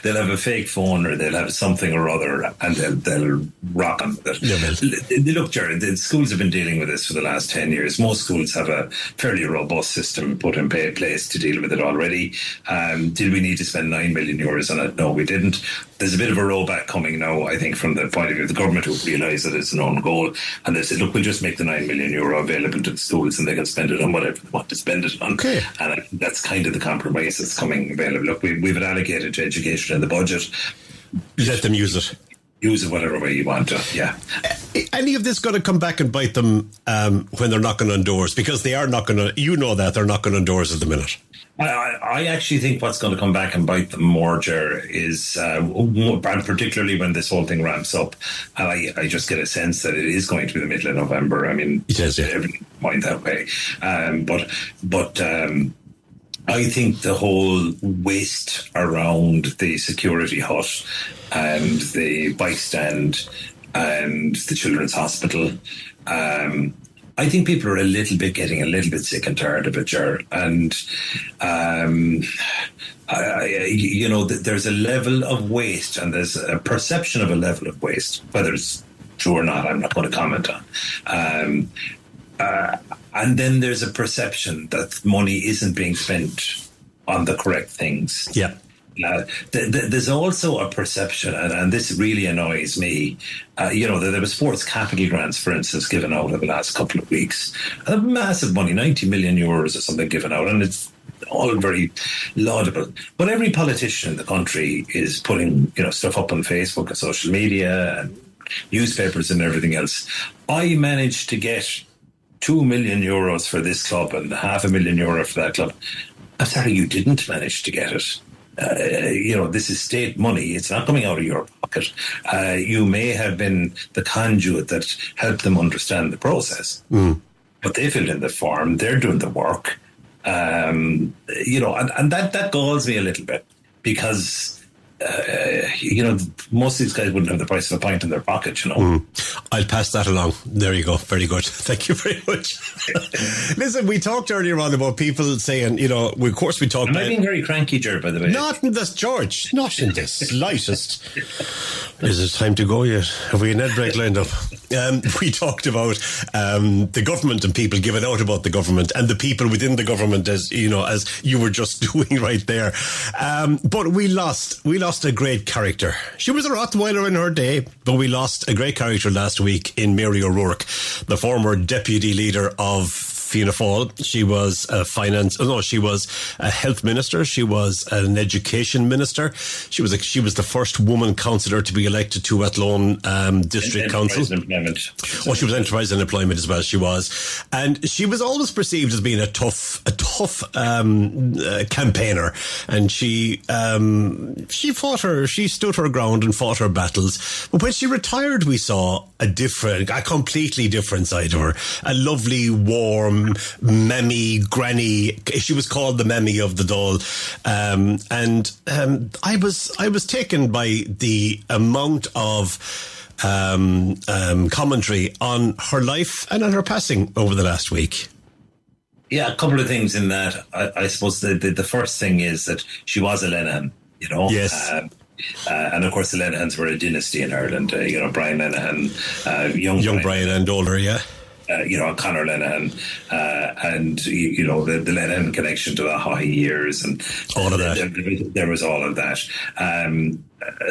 Speaker 10: They'll have a fake phone, or they'll have something or other, and they'll rock on with it. Look, Jared, the schools have been dealing with this for the last 10 years. Most schools have a fairly robust system put in place to deal with it already. Did we need to spend €9 million on it? No, we didn't. There's a bit of a rollback coming now, I think, from the point of view of the government, who realise that it's an own goal, and they said, look, we'll just make the €9 million available to the schools, and they can spend it on whatever they want to spend it on.
Speaker 4: Okay.
Speaker 10: And I think that's kind of the compromise that's coming available. Look, we've allocated to education in the budget.
Speaker 4: Let them use it.
Speaker 10: Use it whatever way you want to, yeah.
Speaker 4: Any of this going to come back and bite them when they're knocking on doors? Because they are knocking on, they're knocking on doors at the minute.
Speaker 10: I actually think what's going to come back and bite them more, Ger, is, and particularly when this whole thing ramps up, and I just get a sense that it is going to be the middle of November. I mean,
Speaker 4: it is, yeah.
Speaker 10: Everything point that way. But I think the whole waste around the security hut and the bike stand and the children's hospital, I think people are getting a little bit sick and tired of it, Ger. And, there's a level of waste, and there's a perception of a level of waste. Whether it's true or not, I'm not going to comment on. And then there's a perception that money isn't being spent on the correct things.
Speaker 4: Yeah.
Speaker 10: There's also a perception, and this really annoys me, that there were sports capital grants, for instance, given out over the last couple of weeks. Massive money, €90 million or something given out, and it's all very laudable. But every politician in the country is putting, stuff up on Facebook and social media and newspapers and everything else. I managed to get €2 million for this club and €500,000 for that club. I'm sorry, you didn't manage to get it. this is state money. It's not coming out of your pocket. You may have been the conduit that helped them understand the process. But they filled in the form. They're doing the work. And that galls me a little bit because, most of these guys wouldn't have the price of a pint in their pocket,
Speaker 4: I'll pass that along. There you go. Very good. Thank you very much. Listen, we talked earlier on about people saying, of course we talked about...
Speaker 10: Am I being very cranky, Ger, by the way?
Speaker 4: Not in this, George. Not in the slightest. Is it time to go yet? Have we a net break lined up? We talked about the government and people giving out about the government and the people within the government, as you were just doing right there. But we lost a great character. She was a Rottweiler in her day, but we lost a great character last week in Mary O'Rourke, the former deputy leader of Fianna Fáil. She was she was a health minister. She was an education minister. She was the first woman councillor to be elected to Athlone District Council. She was enterprise and employment as well. She was, and she was always perceived as being a tough campaigner, and she stood her ground and fought her battles. But when she retired, we saw a completely different side of her. A lovely, warm, Memmy granny. She was called the Memmy of the Dáil, and I was taken by the amount of commentary on her life and on her passing over the last week.
Speaker 10: Yeah, a couple of things in that. I suppose the first thing is that she was a Lenihan,
Speaker 4: Yes.
Speaker 10: And of course the Lenahans were a dynasty in Ireland. Brian Lenihan,
Speaker 4: young Brian and older, yeah.
Speaker 10: Conor Lenihan, and the Lenihan connection to the high years and
Speaker 4: all of that.
Speaker 10: There was all of that.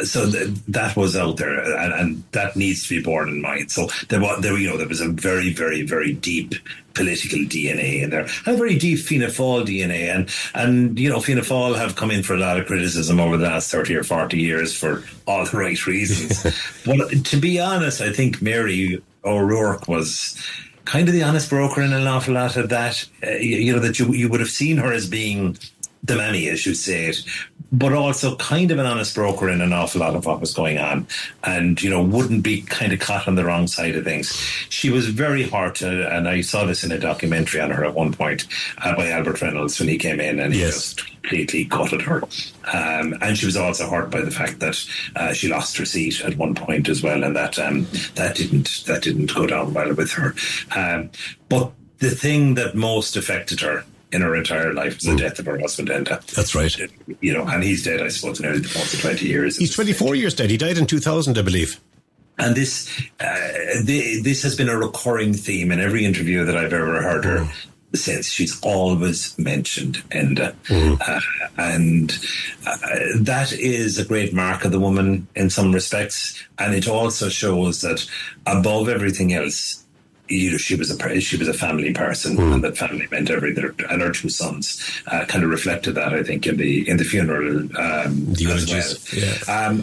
Speaker 10: So that was out there, and that needs to be borne in mind. So there was a very, very, very deep political DNA in there, a very deep Fianna Fáil DNA, and Fianna Fáil have come in for a lot of criticism over the last 30 or 40 years for all the right reasons. But to be honest, I think Mary O'Rourke was kind of the honest broker in an awful lot of that. That you would have seen her as being the Mammy, as you say it, but also kind of an honest broker in an awful lot of what was going on, and wouldn't be kind of caught on the wrong side of things. She was very hurt, and I saw this in a documentary on her at one point by Albert Reynolds when he came in, and he just completely gutted her. And she was also hurt by the fact that she lost her seat at one point as well, and that didn't go down well with her. But the thing that most affected her in her entire life was the death of her husband, Enda.
Speaker 4: That's right.
Speaker 10: And he's dead, I suppose, nearly almost 20 years.
Speaker 4: He's 24 years dead. He died in 2000, I believe.
Speaker 10: And this has been a recurring theme in every interview that I've ever heard her since. She's always mentioned Enda. And that is a great mark of the woman in some respects. And it also shows that above everything else, she was a family person, and that family meant everything. And her two sons kind of reflected that, I think, in the funeral.
Speaker 4: The images,
Speaker 10: yeah.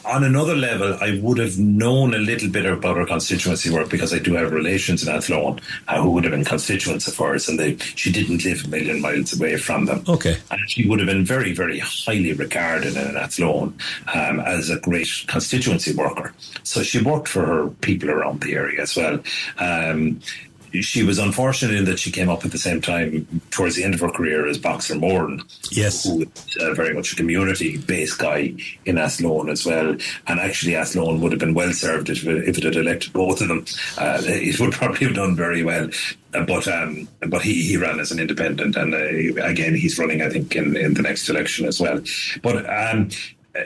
Speaker 10: On another level, I would have known a little bit about her constituency work because I do have relations in Athlone who would have been constituents of hers, and she didn't live a million miles away from them.
Speaker 4: Okay,
Speaker 10: and she would have been very, very highly regarded in Athlone as a great constituency worker. So she worked for her people around the area as well. She was unfortunate in that she came up at the same time towards the end of her career as Boxer Moran, who was very much a community-based guy in Athlone as well. And actually Athlone would have been well served if it had elected both of them. It would probably have done very well. But he ran as an independent, and again he's running, I think, in the next election as well. But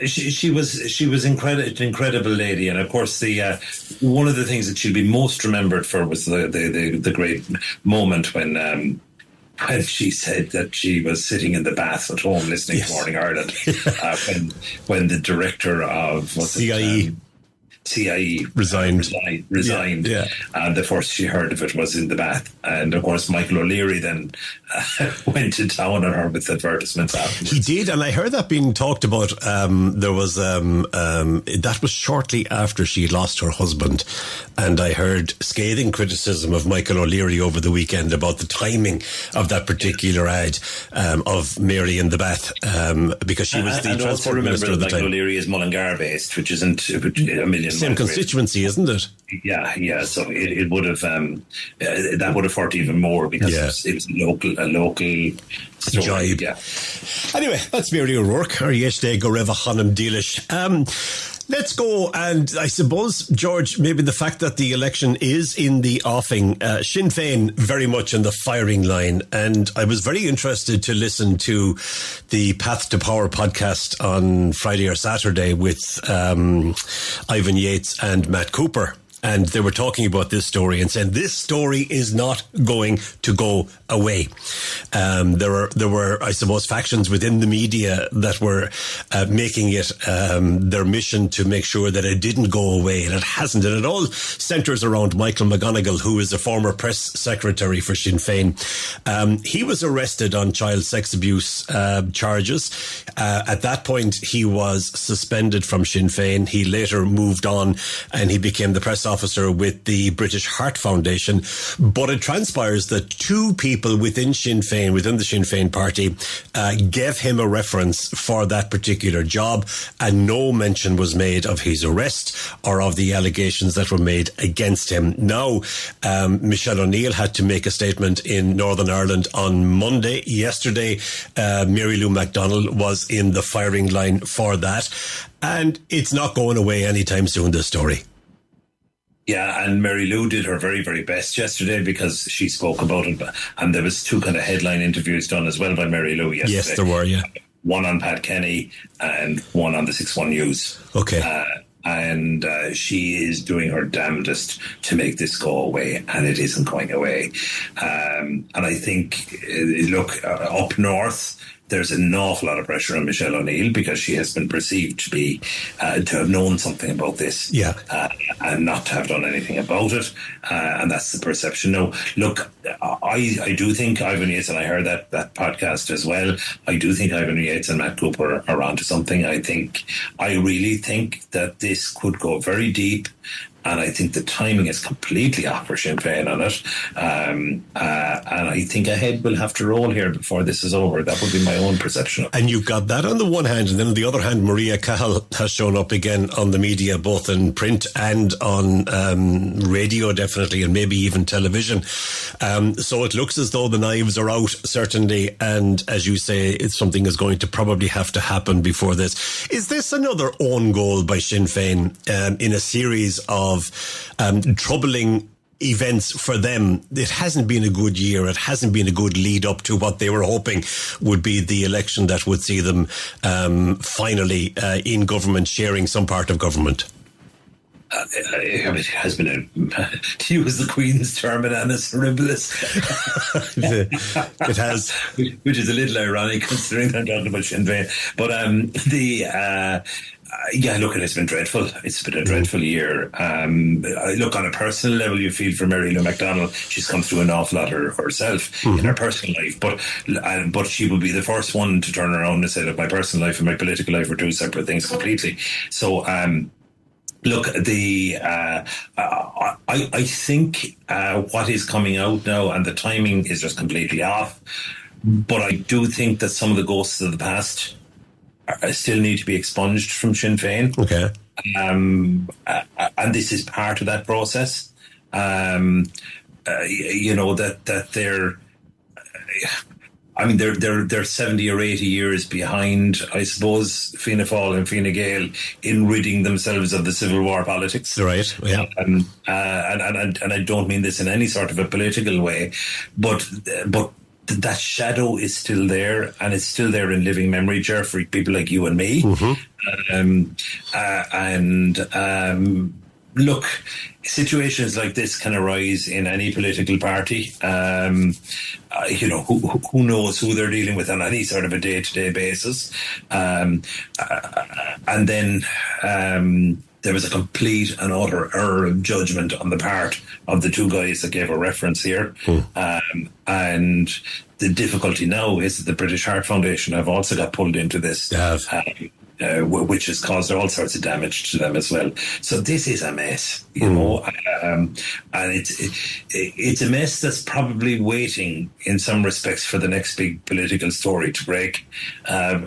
Speaker 10: she was an incredible lady, and of course one of the things that she'll be most remembered for was the great moment when she said that she was sitting in the bath at home listening to Morning Ireland when the director of
Speaker 4: CIE.
Speaker 10: CIE
Speaker 4: resigned.
Speaker 10: Yeah. And the first she heard of it was in the bath. And of course, Michael O'Leary then went to town on her with advertisements afterwards.
Speaker 4: He did, and I heard that being talked about. There was that was shortly after she lost her husband, and I heard scathing criticism of Michael O'Leary over the weekend about the timing of that particular ad of Mary in the bath, because she was the transport minister at the time.
Speaker 10: Michael O'Leary is Mullingar based, which isn't a million.
Speaker 4: Same constituency, isn't it?
Speaker 10: Yeah. So it would have that would have hurt even more because it was a local story.
Speaker 4: Jibe.
Speaker 10: Yeah.
Speaker 4: Anyway, that's Mary O'Rourke. Ar yesterday go reva hanam dealish. Let's go, and I suppose, George, maybe the fact that the election is in the offing, Sinn Féin very much in the firing line, and I was very interested to listen to the Path to Power podcast on Friday or Saturday with Ivan Yates and Matt Cooper. And they were talking about this story and saying this story is not going to go away. There were, I suppose, factions within the media that were making it their mission to make sure that it didn't go away, and it hasn't. And it all centres around Michael McGonigal, who is a former press secretary for Sinn Féin. He was arrested on child sex abuse charges. At that point, he was suspended from Sinn Féin. He later moved on and he became the press officer with the British Heart Foundation. But it transpires that two people within Sinn Féin, within the Sinn Féin party, gave him a reference for that particular job, and no mention was made of his arrest or of the allegations that were made against him. Now, Michelle O'Neill had to make a statement in Northern Ireland on Monday. Yesterday, Mary Lou McDonald was in the firing line for that. And it's not going away anytime soon, this story.
Speaker 10: Yeah, and Mary Lou did her very, very best yesterday because she spoke about it. And there was two kind of headline interviews done as well by Mary Lou yesterday.
Speaker 4: Yes, there were, yeah.
Speaker 10: One on Pat Kenny and one on the 6-1 News.
Speaker 4: Okay.
Speaker 10: And she is doing her damnedest to make this go away, and it isn't going away. And I think, look, up north, there's an awful lot of pressure on Michelle O'Neill because she has been perceived to be to have known something about this, and not to have done anything about it, and that's the perception. No, look, I do think Ivan Yates, and I heard that podcast as well. I do think Ivan Yates and Matt Cooper are onto something. I really think that this could go very deep. And I think the timing is completely off for Sinn Féin on it. And I think a head will have to roll here before this is over. That would be my own perception of it.
Speaker 4: And you've got that on the one hand. And then on the other hand, Maria Cahill has shown up again on the media, both in print and on radio, definitely, and maybe even television. So it looks as though the knives are out, certainly. And as you say, something is going to probably have to happen before this. Is this another own goal by Sinn Féin in a series of troubling events for them? It hasn't been a good year. It hasn't been a good lead up to what they were hoping would be the election that would see them finally in government, sharing some part of government.
Speaker 10: It has been, to use the Queen's term, an annus horribilis.
Speaker 4: It has.
Speaker 10: Which is a little ironic considering they're talking about Sinn Féin. But yeah, look, it's been dreadful. It's been a dreadful year. Look, on a personal level, you feel for Mary Lou McDonald. She's come through an awful lot herself in her personal life, but she will be the first one to turn around and say that my personal life and my political life are two separate things completely. So, look, I think what is coming out now, and the timing is just completely off. But I do think that some of the ghosts of the past still need to be expunged from Sinn Féin.
Speaker 4: Okay.
Speaker 10: And this is part of that process. You know, that they're, I mean, they're 70 or 80 years behind, I suppose, Fianna Fáil and Fine Gael in ridding themselves of the Civil War politics.
Speaker 4: Right, yeah.
Speaker 10: And I don't mean this in any sort of a political way, but that shadow is still there, and it's still there in living memory, Ger, for people like you and me. Look, situations like this can arise in any political party. You know, who knows who they're dealing with on any sort of a day-to-day basis. And then there was a complete and utter error of judgment on the part of the two guys that gave a reference here. And the difficulty now is that the British Heart Foundation have also got pulled into this. Which has caused all sorts of damage to them as well. So this is a mess, you know, and it's a mess that's probably waiting in some respects for the next big political story to break,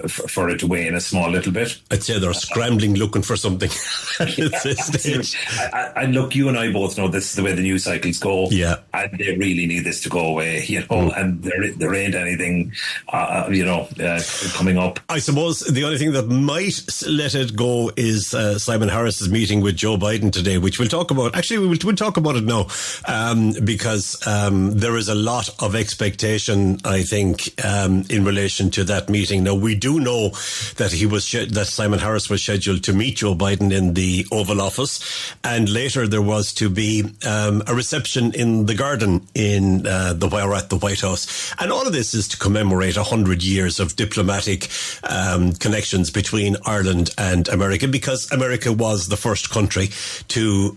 Speaker 10: for it to wane a small little bit.
Speaker 4: I'd say they're scrambling looking for something at this stage.
Speaker 10: And look, you and I both know this is the way the news cycles go.
Speaker 4: Yeah.
Speaker 10: And they really need this to go away, you know, and there ain't anything, coming up.
Speaker 4: I suppose the only thing that might let it go is Simon Harris's meeting with Joe Biden today, which we'll talk about. Actually, we'll talk about it now, because there is a lot of expectation, I think, in relation to that meeting. Now, we do know that that Simon Harris was scheduled to meet Joe Biden in the Oval Office, and later there was to be a reception in the garden at the White House. And all of this is to commemorate 100 years of diplomatic connections between Ireland and America, because America was the first country to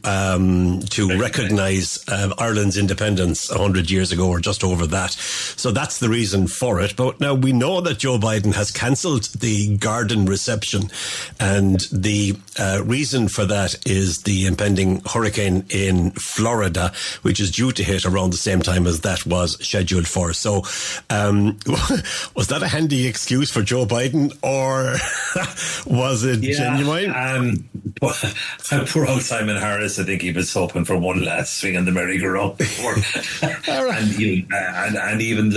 Speaker 4: recognise Ireland's independence 100 years ago, or just over that. So that's the reason for it. But now we know that Joe Biden has cancelled the garden reception, and the reason for that is the impending hurricane in Florida, which is due to hit around the same time as that was scheduled for. So was that a handy excuse for Joe Biden, or was it genuine?
Speaker 10: Poor old Simon Harris, I think he was hoping for one last swing on the merry-go-round before. and even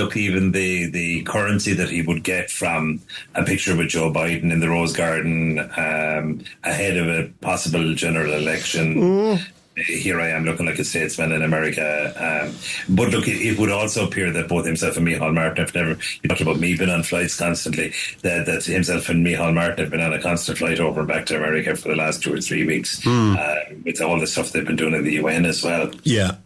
Speaker 10: the currency that he would get from a picture with Joe Biden in the Rose Garden ahead of a possible general election. Here I am looking like a statesman in America. But look, it would also appear that both himself and Micheál Martin have never, you talked about me being on flights constantly, that himself and Micheál Martin have been on a constant flight over and back to America for the last 2 or 3 weeks, with all the stuff they've been doing in the UN as well.
Speaker 4: Yeah.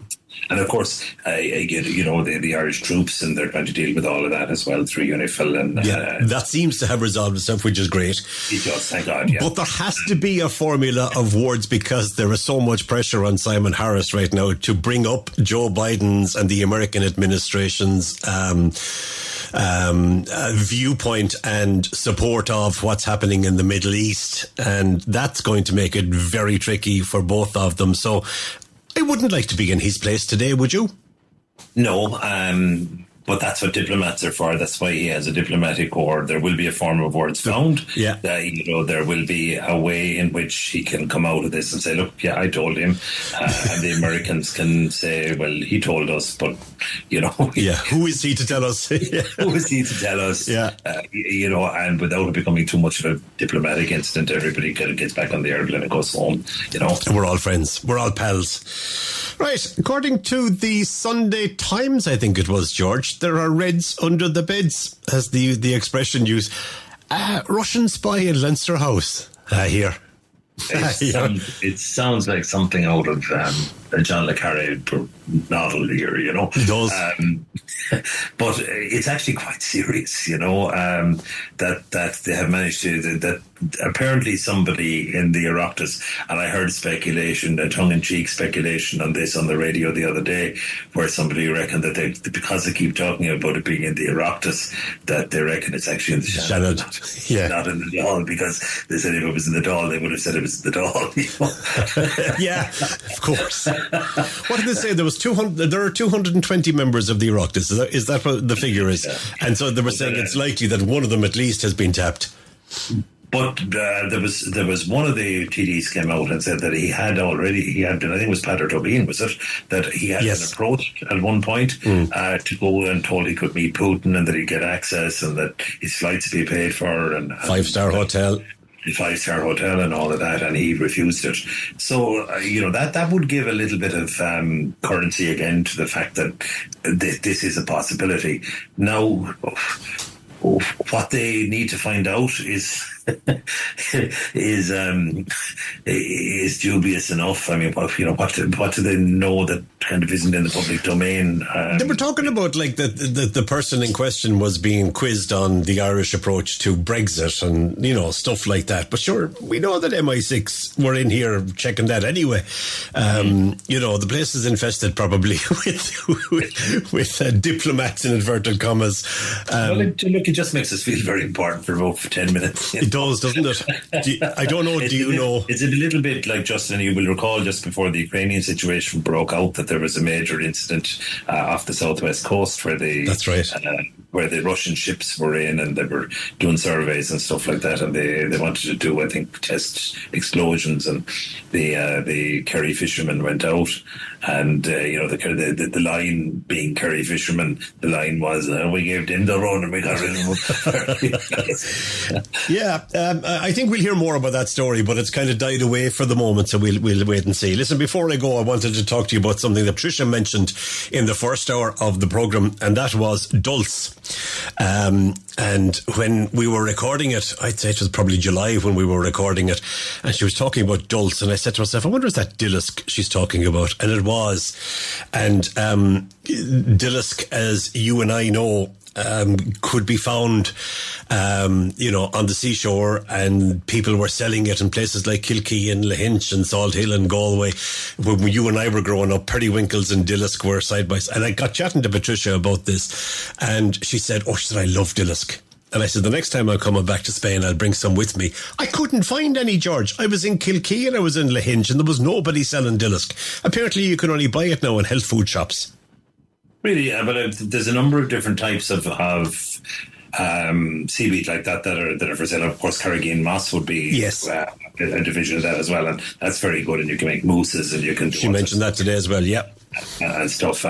Speaker 10: And of course, the Irish troops, and they're trying to deal with all of that as well through UNIFIL. And
Speaker 4: that seems to have resolved itself, which is great.
Speaker 10: It does, thank God. Yeah.
Speaker 4: But there has to be a formula of words, because there is so much pressure on Simon Harris right now to bring up Joe Biden's and the American administration's viewpoint and support of what's happening in the Middle East, and that's going to make it very tricky for both of them. So I wouldn't like to be in his place today, would you?
Speaker 10: No, but that's what diplomats are for. That's why he has a diplomatic corps. There will be a form of words found.
Speaker 4: Yeah.
Speaker 10: There will be a way in which he can come out of this and say, look, yeah, I told him. And the Americans can say, well, he told us, but,
Speaker 4: Yeah, who is he to tell us?
Speaker 10: Who is he to tell us?
Speaker 4: Yeah.
Speaker 10: And without it becoming too much of a diplomatic incident, everybody kind of gets back on the airplane and goes home,
Speaker 4: And we're all friends. We're all pals. Right. According to the Sunday Times, I think it was, George, there are Reds under the beds, as the expression used. Russian spy in Leinster House here.
Speaker 10: It sounds like something out of a John le Carré novel here,
Speaker 4: It does.
Speaker 10: But it's actually quite serious, that they have managed to, that apparently somebody in the Oireachtas, and I heard speculation, a tongue-in-cheek speculation on this on the radio the other day, where somebody reckoned that because they keep talking about it being in the Oireachtas, that they reckon it's actually in the Shannon. Not in the Dáil, because they said if it was in the Dáil, they would have said it was in the Dáil.
Speaker 4: Yeah, of course. What did they say? There are 220 members of the Oireachtas. Is that what the figure is? Yeah. And so they were saying it's likely that one of them at least has been tapped.
Speaker 10: But there was one of the TDs came out and said that he had been, I think it was Pater Tobin, was it? That he had been approached at one point to go and told he could meet Putin and that he'd get access and that his flights would be paid for. And
Speaker 4: 5-star hotel.
Speaker 10: The 5-star hotel and all of that, and he refused it. So, that would give a little bit of currency again to the fact that this is a possibility. Now, what they need to find out is is dubious enough. I mean, what do they know that kind of isn't in the public domain?
Speaker 4: They were talking about like the person in question was being quizzed on the Irish approach to Brexit and stuff like that. But sure, we know that MI6 were in here checking that anyway. The place is infested probably with diplomats in inverted commas.
Speaker 10: It just makes us feel very important for about 10 minutes.
Speaker 4: It does, doesn't it? I don't know. Do you know?
Speaker 10: It's a little bit like, Justin, you will recall just before the Ukrainian situation broke out that there was a major incident off the southwest coast where
Speaker 4: that's right.
Speaker 10: Where the Russian ships were in and they were doing surveys and stuff like that, and they wanted to do, I think, test explosions, and the Kerry fishermen went out, and the line being Kerry fishermen, the line was we gave them the run and we got rid of them.
Speaker 4: Yeah, I think we'll hear more about that story, but it's kind of died away for the moment, so we'll wait and see. Listen, before I go, I wanted to talk to you about something that Patricia mentioned in the first hour of the programme, and that was dulse. And when we were recording it, I'd say it was probably July when we were recording it, and she was talking about dulse, and I said to myself, I wonder if that Dillisk she's talking about, and it was. And Dillisk, as you and I know, could be found, on the seashore, and people were selling it in places like Kilkee and Lahinch and Salt Hill and Galway. When you and I were growing up, periwinkles and Dillisk were side by side. And I got chatting to Patricia about this, and she said, I love Dillisk. And I said, the next time I'm coming back to Spain, I'll bring some with me. I couldn't find any, George. I was in Kilkee and I was in Lahinch, and there was nobody selling Dillisk. Apparently you can only buy it now in health food shops. Really, but
Speaker 10: there's a number of different types of seaweed like that are for sale. Of course, Carrageen moss would be a division of that as well, and that's very good. And you can make mousses, and you can.
Speaker 4: She mentioned that today as well. Yeah,
Speaker 10: and stuff.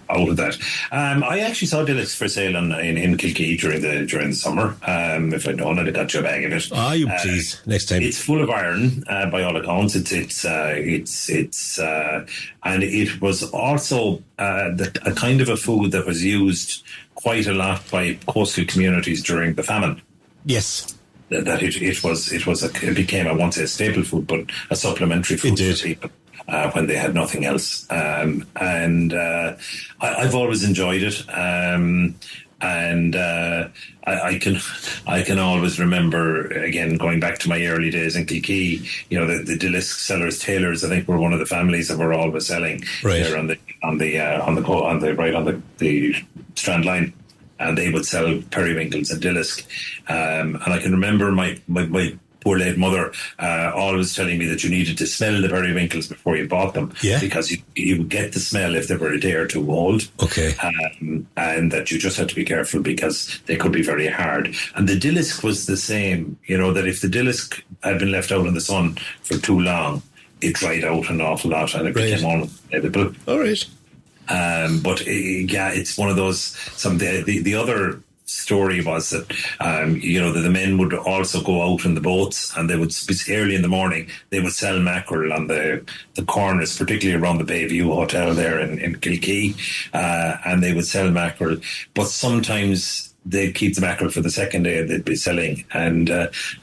Speaker 10: Out of that, I actually saw Dillisk for sale in Kilkee during the summer. If I'd known it, I got you a bag of it.
Speaker 4: You please next time.
Speaker 10: It's full of iron, by all accounts. It's and it was also a kind of a food that was used quite a lot by coastal communities during the famine.
Speaker 4: Yes.
Speaker 10: That it became, I won't say a staple food, but a supplementary food for people. When they had nothing else, and I've always enjoyed it, and I can always remember, again, going back to my early days in Kilkee, the Dillisk sellers, tailors, I think, were one of the families that were always selling there on the Strand line, and they would sell periwinkles and Dillisk, and I can remember my poor late mother always telling me that you needed to smell the periwinkles before you bought them, because you would get the smell if they were a day or two old.
Speaker 4: Okay.
Speaker 10: And that you just had to be careful because they could be very hard. And the Dillisk was the same, that if the Dillisk had been left out in the sun for too long, it dried out an awful lot and it became unedible.
Speaker 4: All right.
Speaker 10: But it's one of those, the other story was that that the men would also go out in the boats, and they would, early in the morning, they would sell mackerel on the corners, particularly around the Bayview Hotel there in Kilkee, and they would sell mackerel, but sometimes they'd keep the mackerel for the second day they'd be selling, and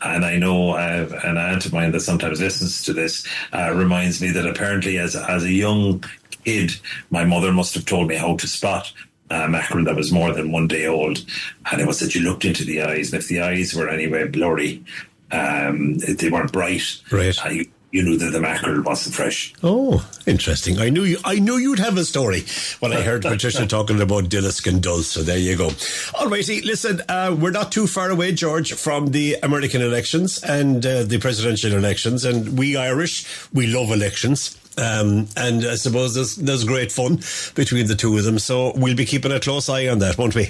Speaker 10: I know an aunt of mine that sometimes listens to this reminds me that apparently as a young kid, my mother must have told me how to spot mackerel that was more than 1 day old, and it was that you looked into the eyes, and if the eyes were anyway blurry, they weren't bright, you knew that the mackerel wasn't fresh.
Speaker 4: Oh, interesting. I knew you'd have a story when I heard Patricia talking about Dillisk and dulse, so there you go. All righty, listen, we're not too far away, George, from the American elections and the presidential elections, and we Irish, we love elections. And I suppose there's great fun between the two of them, so we'll be keeping a close eye on that, won't we?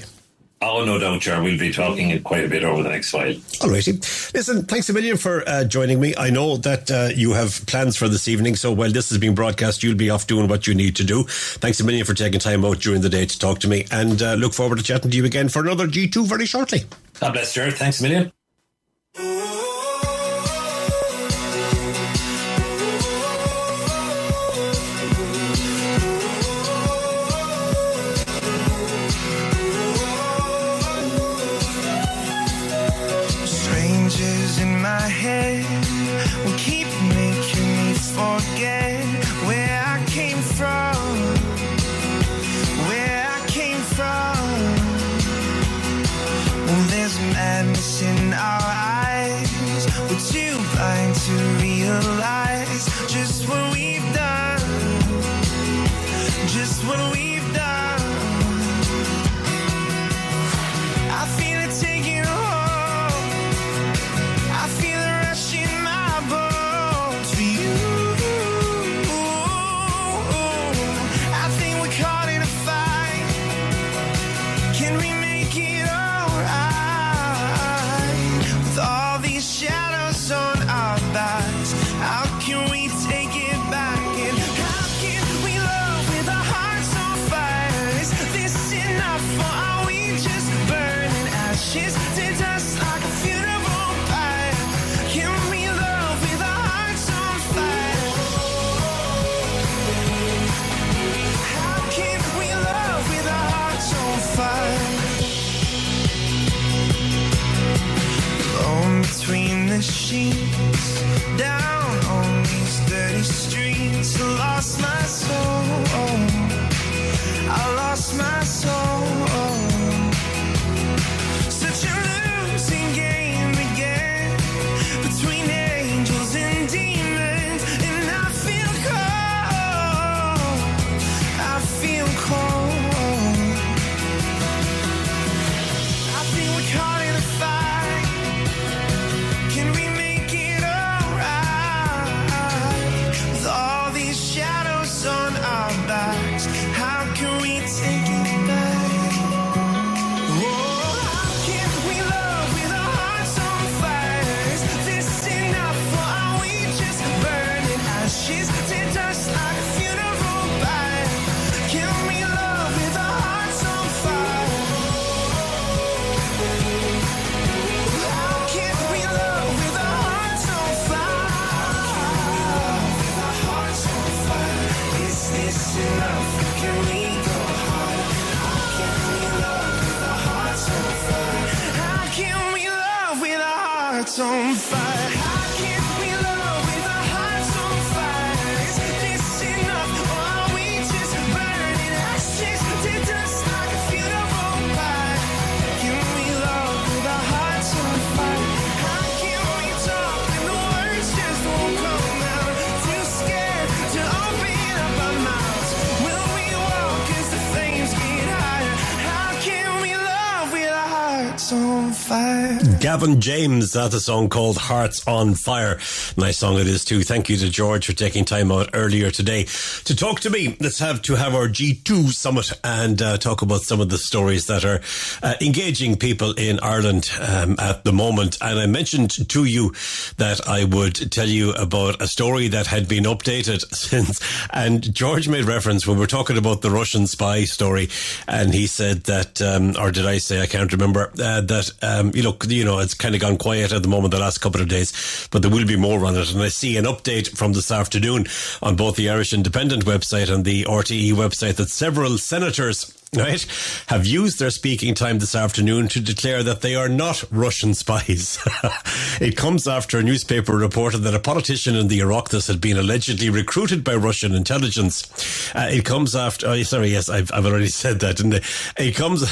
Speaker 10: Oh, no doubt, Ger. We'll be talking quite a bit over the next while.
Speaker 4: All righty. Listen, thanks a million for joining me. I know that you have plans for this evening, so while this is being broadcast, you'll be off doing what you need to do. Thanks a million for taking time out during the day to talk to me, and look forward to chatting to you again for another G2 very shortly.
Speaker 10: God bless, Ger. Thanks a million.
Speaker 11: my head will keep making me forget where I came from. Where I came from. Well, there's madness in our eyes. We're too blind to realize just what we've done. Just what we've done. I feel it taking hold. I feel it rush in my bones for you. I think we're caught in a fight. Can we make it alright? With all these shadows on our backs, how can we take it back? And how can we love with our hearts on fire? Is this enough, or are we just burning ashes to dust like a funeral pyre? Can we love with our hearts on fire? How can we love with our hearts on fire? Alone between the sheets, down on these dirty streets, I lost my soul. I lost my soul. Such a losing game again, between angels and demons, and I feel cold. I feel cold. I think we're caught in a fight. Can we make it alright? With all these shadows on our backs, how can we take it back? Oh, how can we love with our hearts on fire? Is this enough, or are we just burning ashes to dust like a funeral pyre? Can we love with our hearts on fire? How can we love with our hearts on fire? Is this enough? Can we go higher? How can we love with our hearts on fire? How can we love with our hearts on fire? How can we love with our hearts on fire? Is this enough, or are we just burning ashes to dust like a funeral pyre? Can we love with our hearts on fire? How can we talk when the words just won't come out? Too scared to open up our mouths. Will we walk as the flames get higher? How can we love with our hearts on fire?
Speaker 4: Gavin James, that's a song called Hearts on Fire. Nice song it is too. Thank you to George for taking time out earlier today to talk to me. Let's have our G2 summit and talk about some of the stories that are engaging people in Ireland at the moment. And I mentioned to you that I would tell you about a story that had been updated since, and George made reference when we were talking about the Russian spy story, and he said that, or did I say, I can't remember, that you know, it's kind of gone quiet at the moment the last couple of days, but there will be more on it. And I see an update from this afternoon on both the Irish Independent website and the RTE website that several senators, right, have used their speaking time this afternoon to declare that they are not Russian spies. It comes after a newspaper reported that a politician in the Oireachtas had been allegedly recruited by Russian intelligence. It comes after, I've already said that, didn't I? It comes,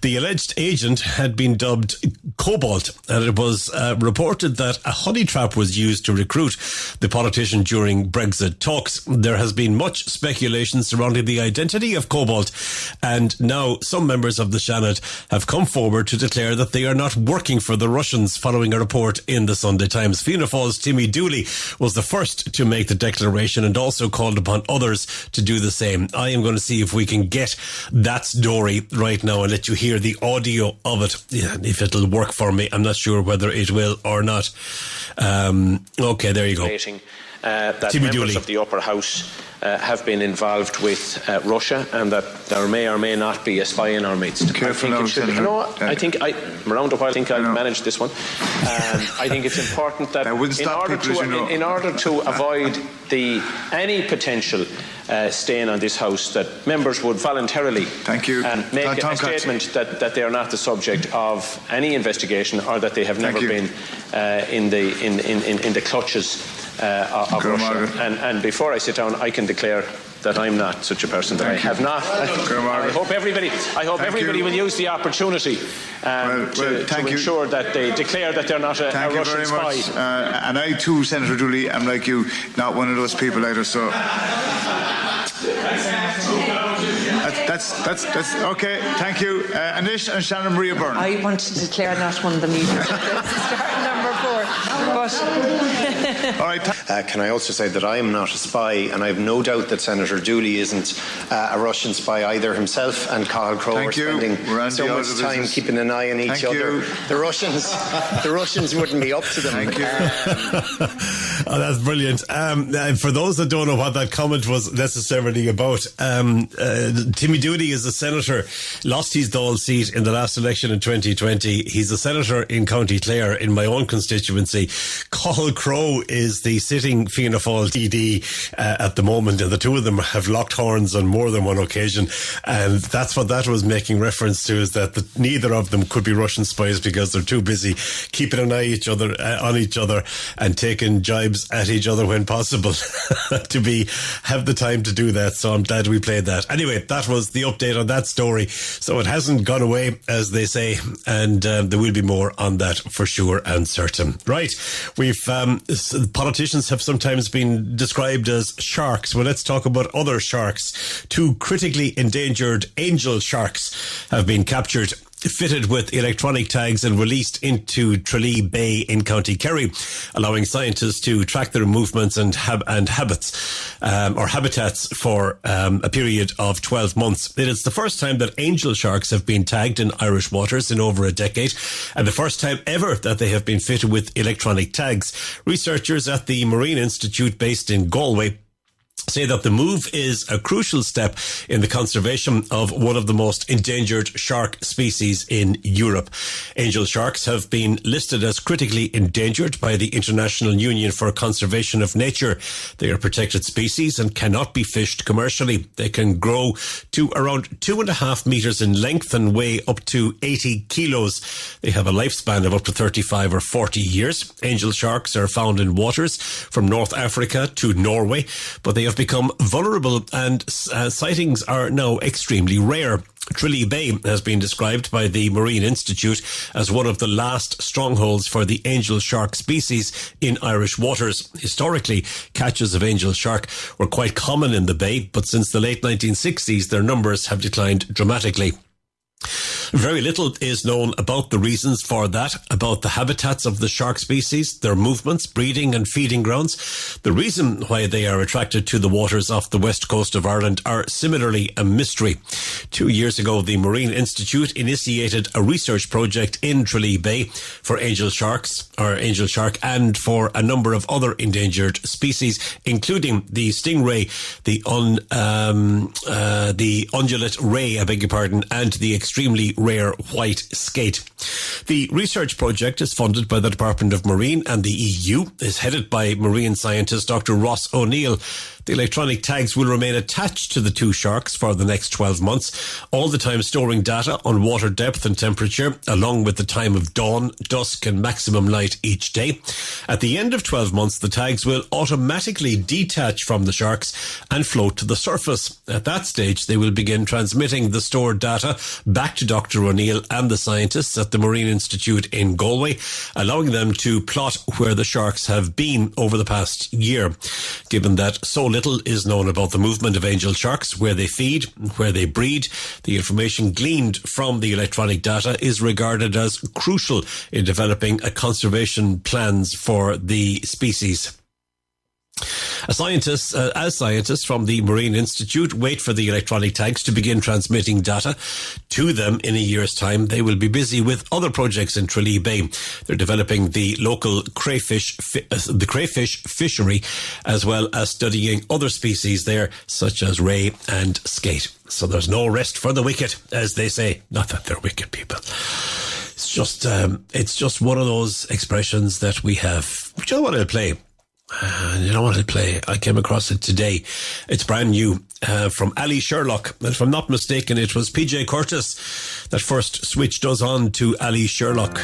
Speaker 4: the alleged agent had been dubbed Cobalt, and it was reported that a honey trap was used to recruit the politician during Brexit talks. There has been much speculation surrounding the identity of Cobalt, and now some members of the Seanad have come forward to declare that they are not working for the Russians, following a report in the Sunday Times. Fianna Fáil's Timmy Dooley was the first to make the declaration and also called upon others to do the same. I am going to see if we can get that story right now and let you hear the audio of it. Yeah, if it'll work for me. I'm not sure whether it will or not. Okay, there you go.
Speaker 12: That
Speaker 4: Timmy
Speaker 12: members
Speaker 4: Dooley
Speaker 12: of the upper house have been involved with Russia, and that there may or may not be a spy in our midst.
Speaker 7: Careful now, Senator.
Speaker 12: You know what? I think I'm around a while. I think I'll manage this one. I think it's important that in order to avoid any potential stain on this House, that members would voluntarily
Speaker 13: Thank you.
Speaker 12: make a statement that they are not the subject of any investigation, or that they have never been in the clutches of Russia. And before I sit down, I can declare that I'm not such a person. That I have not. I hope everybody will use the opportunity to ensure that they declare that they're not a Russian spy.
Speaker 13: And I too, Senator Dooley, am like you, not one of those people either. So that's okay. Thank you, Anish and Shannon Maria Byrne.
Speaker 14: I want to declare not one of them either. Start number 4. But
Speaker 13: all right.
Speaker 15: Can I also say that I am not a spy, and I have no doubt that Senator Dooley isn't a Russian spy either himself, and Cathal Crowe are spending so much time keeping an eye on each other. The Russians wouldn't be up to them.
Speaker 4: Thank you. Oh, that's brilliant. For those that don't know what that comment was necessarily about, Timmy Dooley is a senator, lost his Dáil seat in the last election in 2020. He's a senator in County Clare, in my own constituency. Cathal Crowe is the sitting Fianna Fáil TD at the moment, and the two of them have locked horns on more than one occasion, and that's what that was making reference to, is that neither of them could be Russian spies, because they're too busy keeping an eye on each other and taking jibes at each other when possible to have the time to do that. So I'm glad we played that. Anyway, that was the update on that story. So it hasn't gone away, as they say, and there will be more on that for sure and certain. Right, politicians have sometimes been described as sharks. Well, let's talk about other sharks. 2 critically endangered angel sharks have been captured, fitted with electronic tags, and released into Tralee Bay in County Kerry, allowing scientists to track their movements and habitats for a period of 12 months. It is the first time that angel sharks have been tagged in Irish waters in over a decade, and the first time ever that they have been fitted with electronic tags. Researchers at the Marine Institute, based in Galway, say that the move is a crucial step in the conservation of one of the most endangered shark species in Europe. Angel sharks have been listed as critically endangered by the International Union for Conservation of Nature. They are protected species and cannot be fished commercially. They can grow to around 2.5 meters in length and weigh up to 80 kilos. They have a lifespan of up to 35 or 40 years. Angel sharks are found in waters from North Africa to Norway, but they have become vulnerable, and sightings are now extremely rare. Tralee Bay has been described by the Marine Institute as one of the last strongholds for the angel shark species in Irish waters. Historically, catches of angel shark were quite common in the bay, but since the late 1960s, their numbers have declined dramatically. Very little is known about the reasons for that, about the habitats of the shark species, their movements, breeding and feeding grounds. The reason why they are attracted to the waters off the west coast of Ireland are similarly a mystery. 2 years ago, the Marine Institute initiated a research project in Tralee Bay for angel shark and for a number of other endangered species, including the stingray, the undulate ray, and the extremely rare white skate. The research project is funded by the Department of Marine and the EU, is headed by marine scientist Dr. Ross O'Neill. The electronic tags will remain attached to the 2 sharks for the next 12 months, all the time storing data on water depth and temperature, along with the time of dawn, dusk and maximum light each day. At the end of 12 months, the tags will automatically detach from the sharks and float to the surface. At that stage, they will begin transmitting the stored data back to Dr. O'Neill and the scientists at the Marine Institute in Galway, allowing them to plot where the sharks have been over the past year. Given that so little is known about the movement of angel sharks, where they feed, where they breed, the information gleaned from the electronic data is regarded as crucial in developing a conservation plans for the species. As scientists from the Marine Institute wait for the electronic tags to begin transmitting data to them in a year's time, they will be busy with other projects in Tralee Bay. They're developing the local crayfish fishery, as well as studying other species there, such as ray and skate. So there's no rest for the wicked, as they say. Not that they're wicked people. It's just one of those expressions that we have. Do you know what I'll play? You know what I'll play? I came across it today. It's brand new from Ali Sherlock. And if I'm not mistaken, it was PJ Curtis that first switched us on to Ali Sherlock.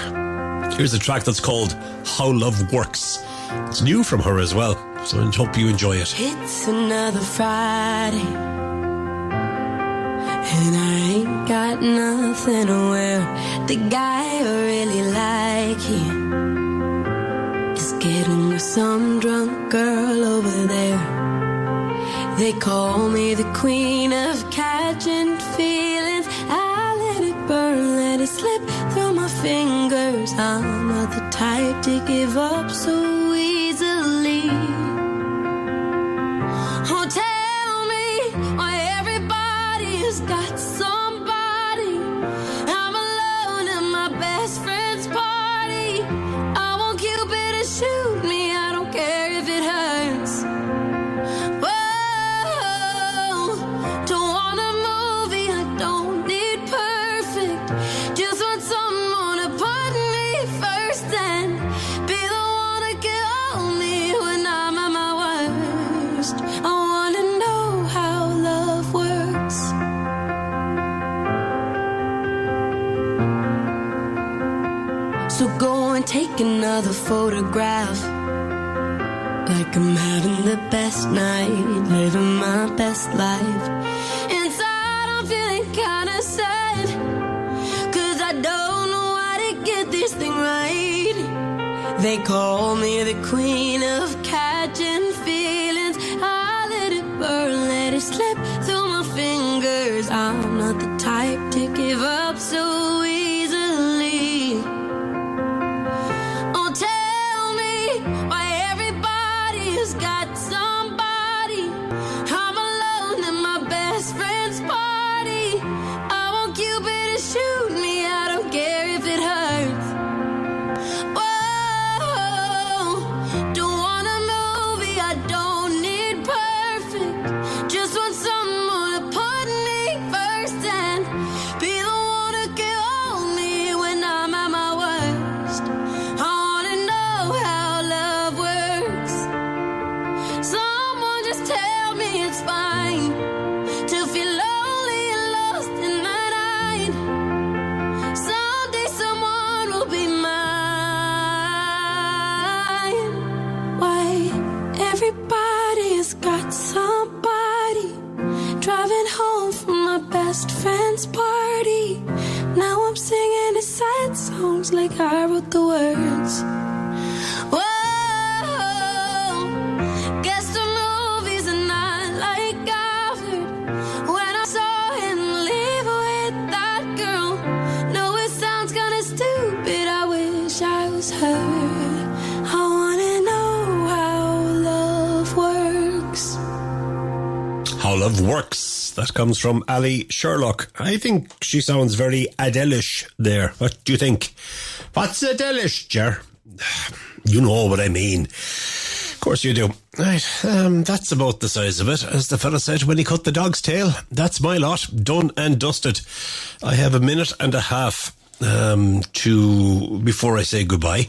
Speaker 4: Here's a track that's called How Love Works. It's new from her as well, so I hope you enjoy it.
Speaker 5: It's another Friday, and I ain't got nothing to wear. The guy I really like here is getting with some drunk girl over there. They call me the queen of catching feelings. I let it burn, let it slip through my fingers. I'm not the type to give up so easily. Oh, tell me why everybody's got somebody. I'm alone at my best friend's party. I want Cupid to shoot me, I don't care if it hurts. Whoa, don't want a movie, I don't need perfect. Just want someone to put me first and be the one to kill me when I'm at my worst. I wanna know how love works. So go and take another photograph, like I'm having the best night, living my best life. Inside I'm feeling kinda sad, 'cause I don't know how to get this thing right. They call me the queen of catching feelings. I let it burn, let it slip through my fingers. I'm not the type to give up so easily. Oh, tell me why everybody's got somebody. I'm alone at my best friend's party. I want Cupid to shoot me, I don't care if it hurts. Whoa, don't want a movie, I don't need perfect. Just want someone to put me first and be the one to kill me when I'm at my worst. I wanna know how love works. Someone just tell me it's fine to feel lonely and lost in the night. Someday someone will be mine. Why everybody's got somebody. Driving home from my best friend's party. Now I'm singing the sad songs like I wrote the words. Whoa, guess the movies are not like I've heard. When I saw him leave with that girl, no, it sounds kinda stupid, I wish I was her. I wanna know how love works.
Speaker 4: How Love Works. That comes from Ali Sherlock. I think she sounds very Adele-ish there. What do you think? What's Adele-ish, Ger? You know what I mean. Of course you do. Right, that's about the size of it, as the fella said when he cut the dog's tail. That's my lot, done and dusted. I have a minute and a half before I say goodbye.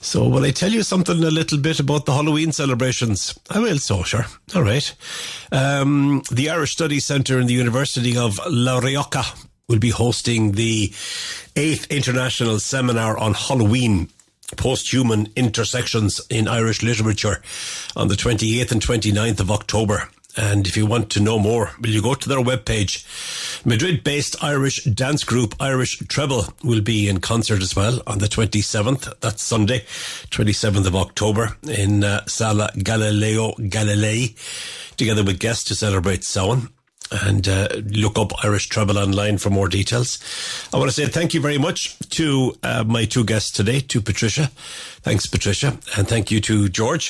Speaker 4: So will I tell you something a little bit about the Halloween celebrations? I will, so sure. All right. The Irish Studies Centre in the University of La Rioja will be hosting the 8th International Seminar on Halloween, Post-Human Intersections in Irish Literature, on the 28th and 29th of October. And if you want to know more, will you go to their webpage? Madrid-based Irish dance group Irish Treble will be in concert as well on the 27th. That's Sunday, 27th of October in Sala Galileo Galilei, together with guests to celebrate Samhain. And look up Irish Treble online for more details. I want to say thank you very much to my two guests today, to Patricia. Thanks, Patricia. And thank you to George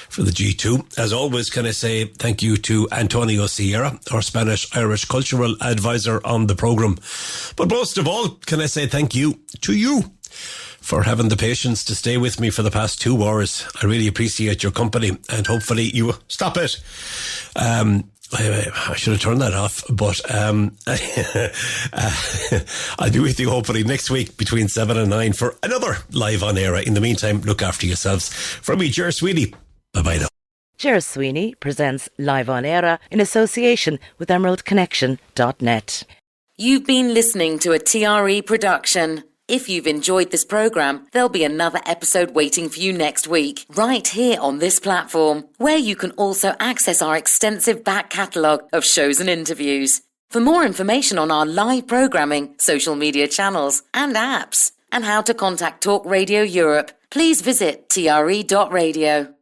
Speaker 4: for the G2. As always, can I say thank you to Antonio Sierra, our Spanish-Irish cultural advisor on the programme. But most of all, can I say thank you to you for having the patience to stay with me for the past 2 hours. I really appreciate your company, and hopefully you... Stop it! I should have turned that off, but I'll be with you hopefully next week between 7 and 9 for another Live on Eire. In the meantime, look after yourselves. From me, Ger Sweeney. Bye-bye now.
Speaker 2: Ger Sweeney presents Live on Eire in association with emeraldconnection.net.
Speaker 1: You've been listening to a TRE production. If you've enjoyed this programme, there'll be another episode waiting for you next week, right here on this platform, where you can also access our extensive back catalogue of shows and interviews. For more information on our live programming, social media channels and apps, and how to contact Talk Radio Europe, please visit TRE.radio.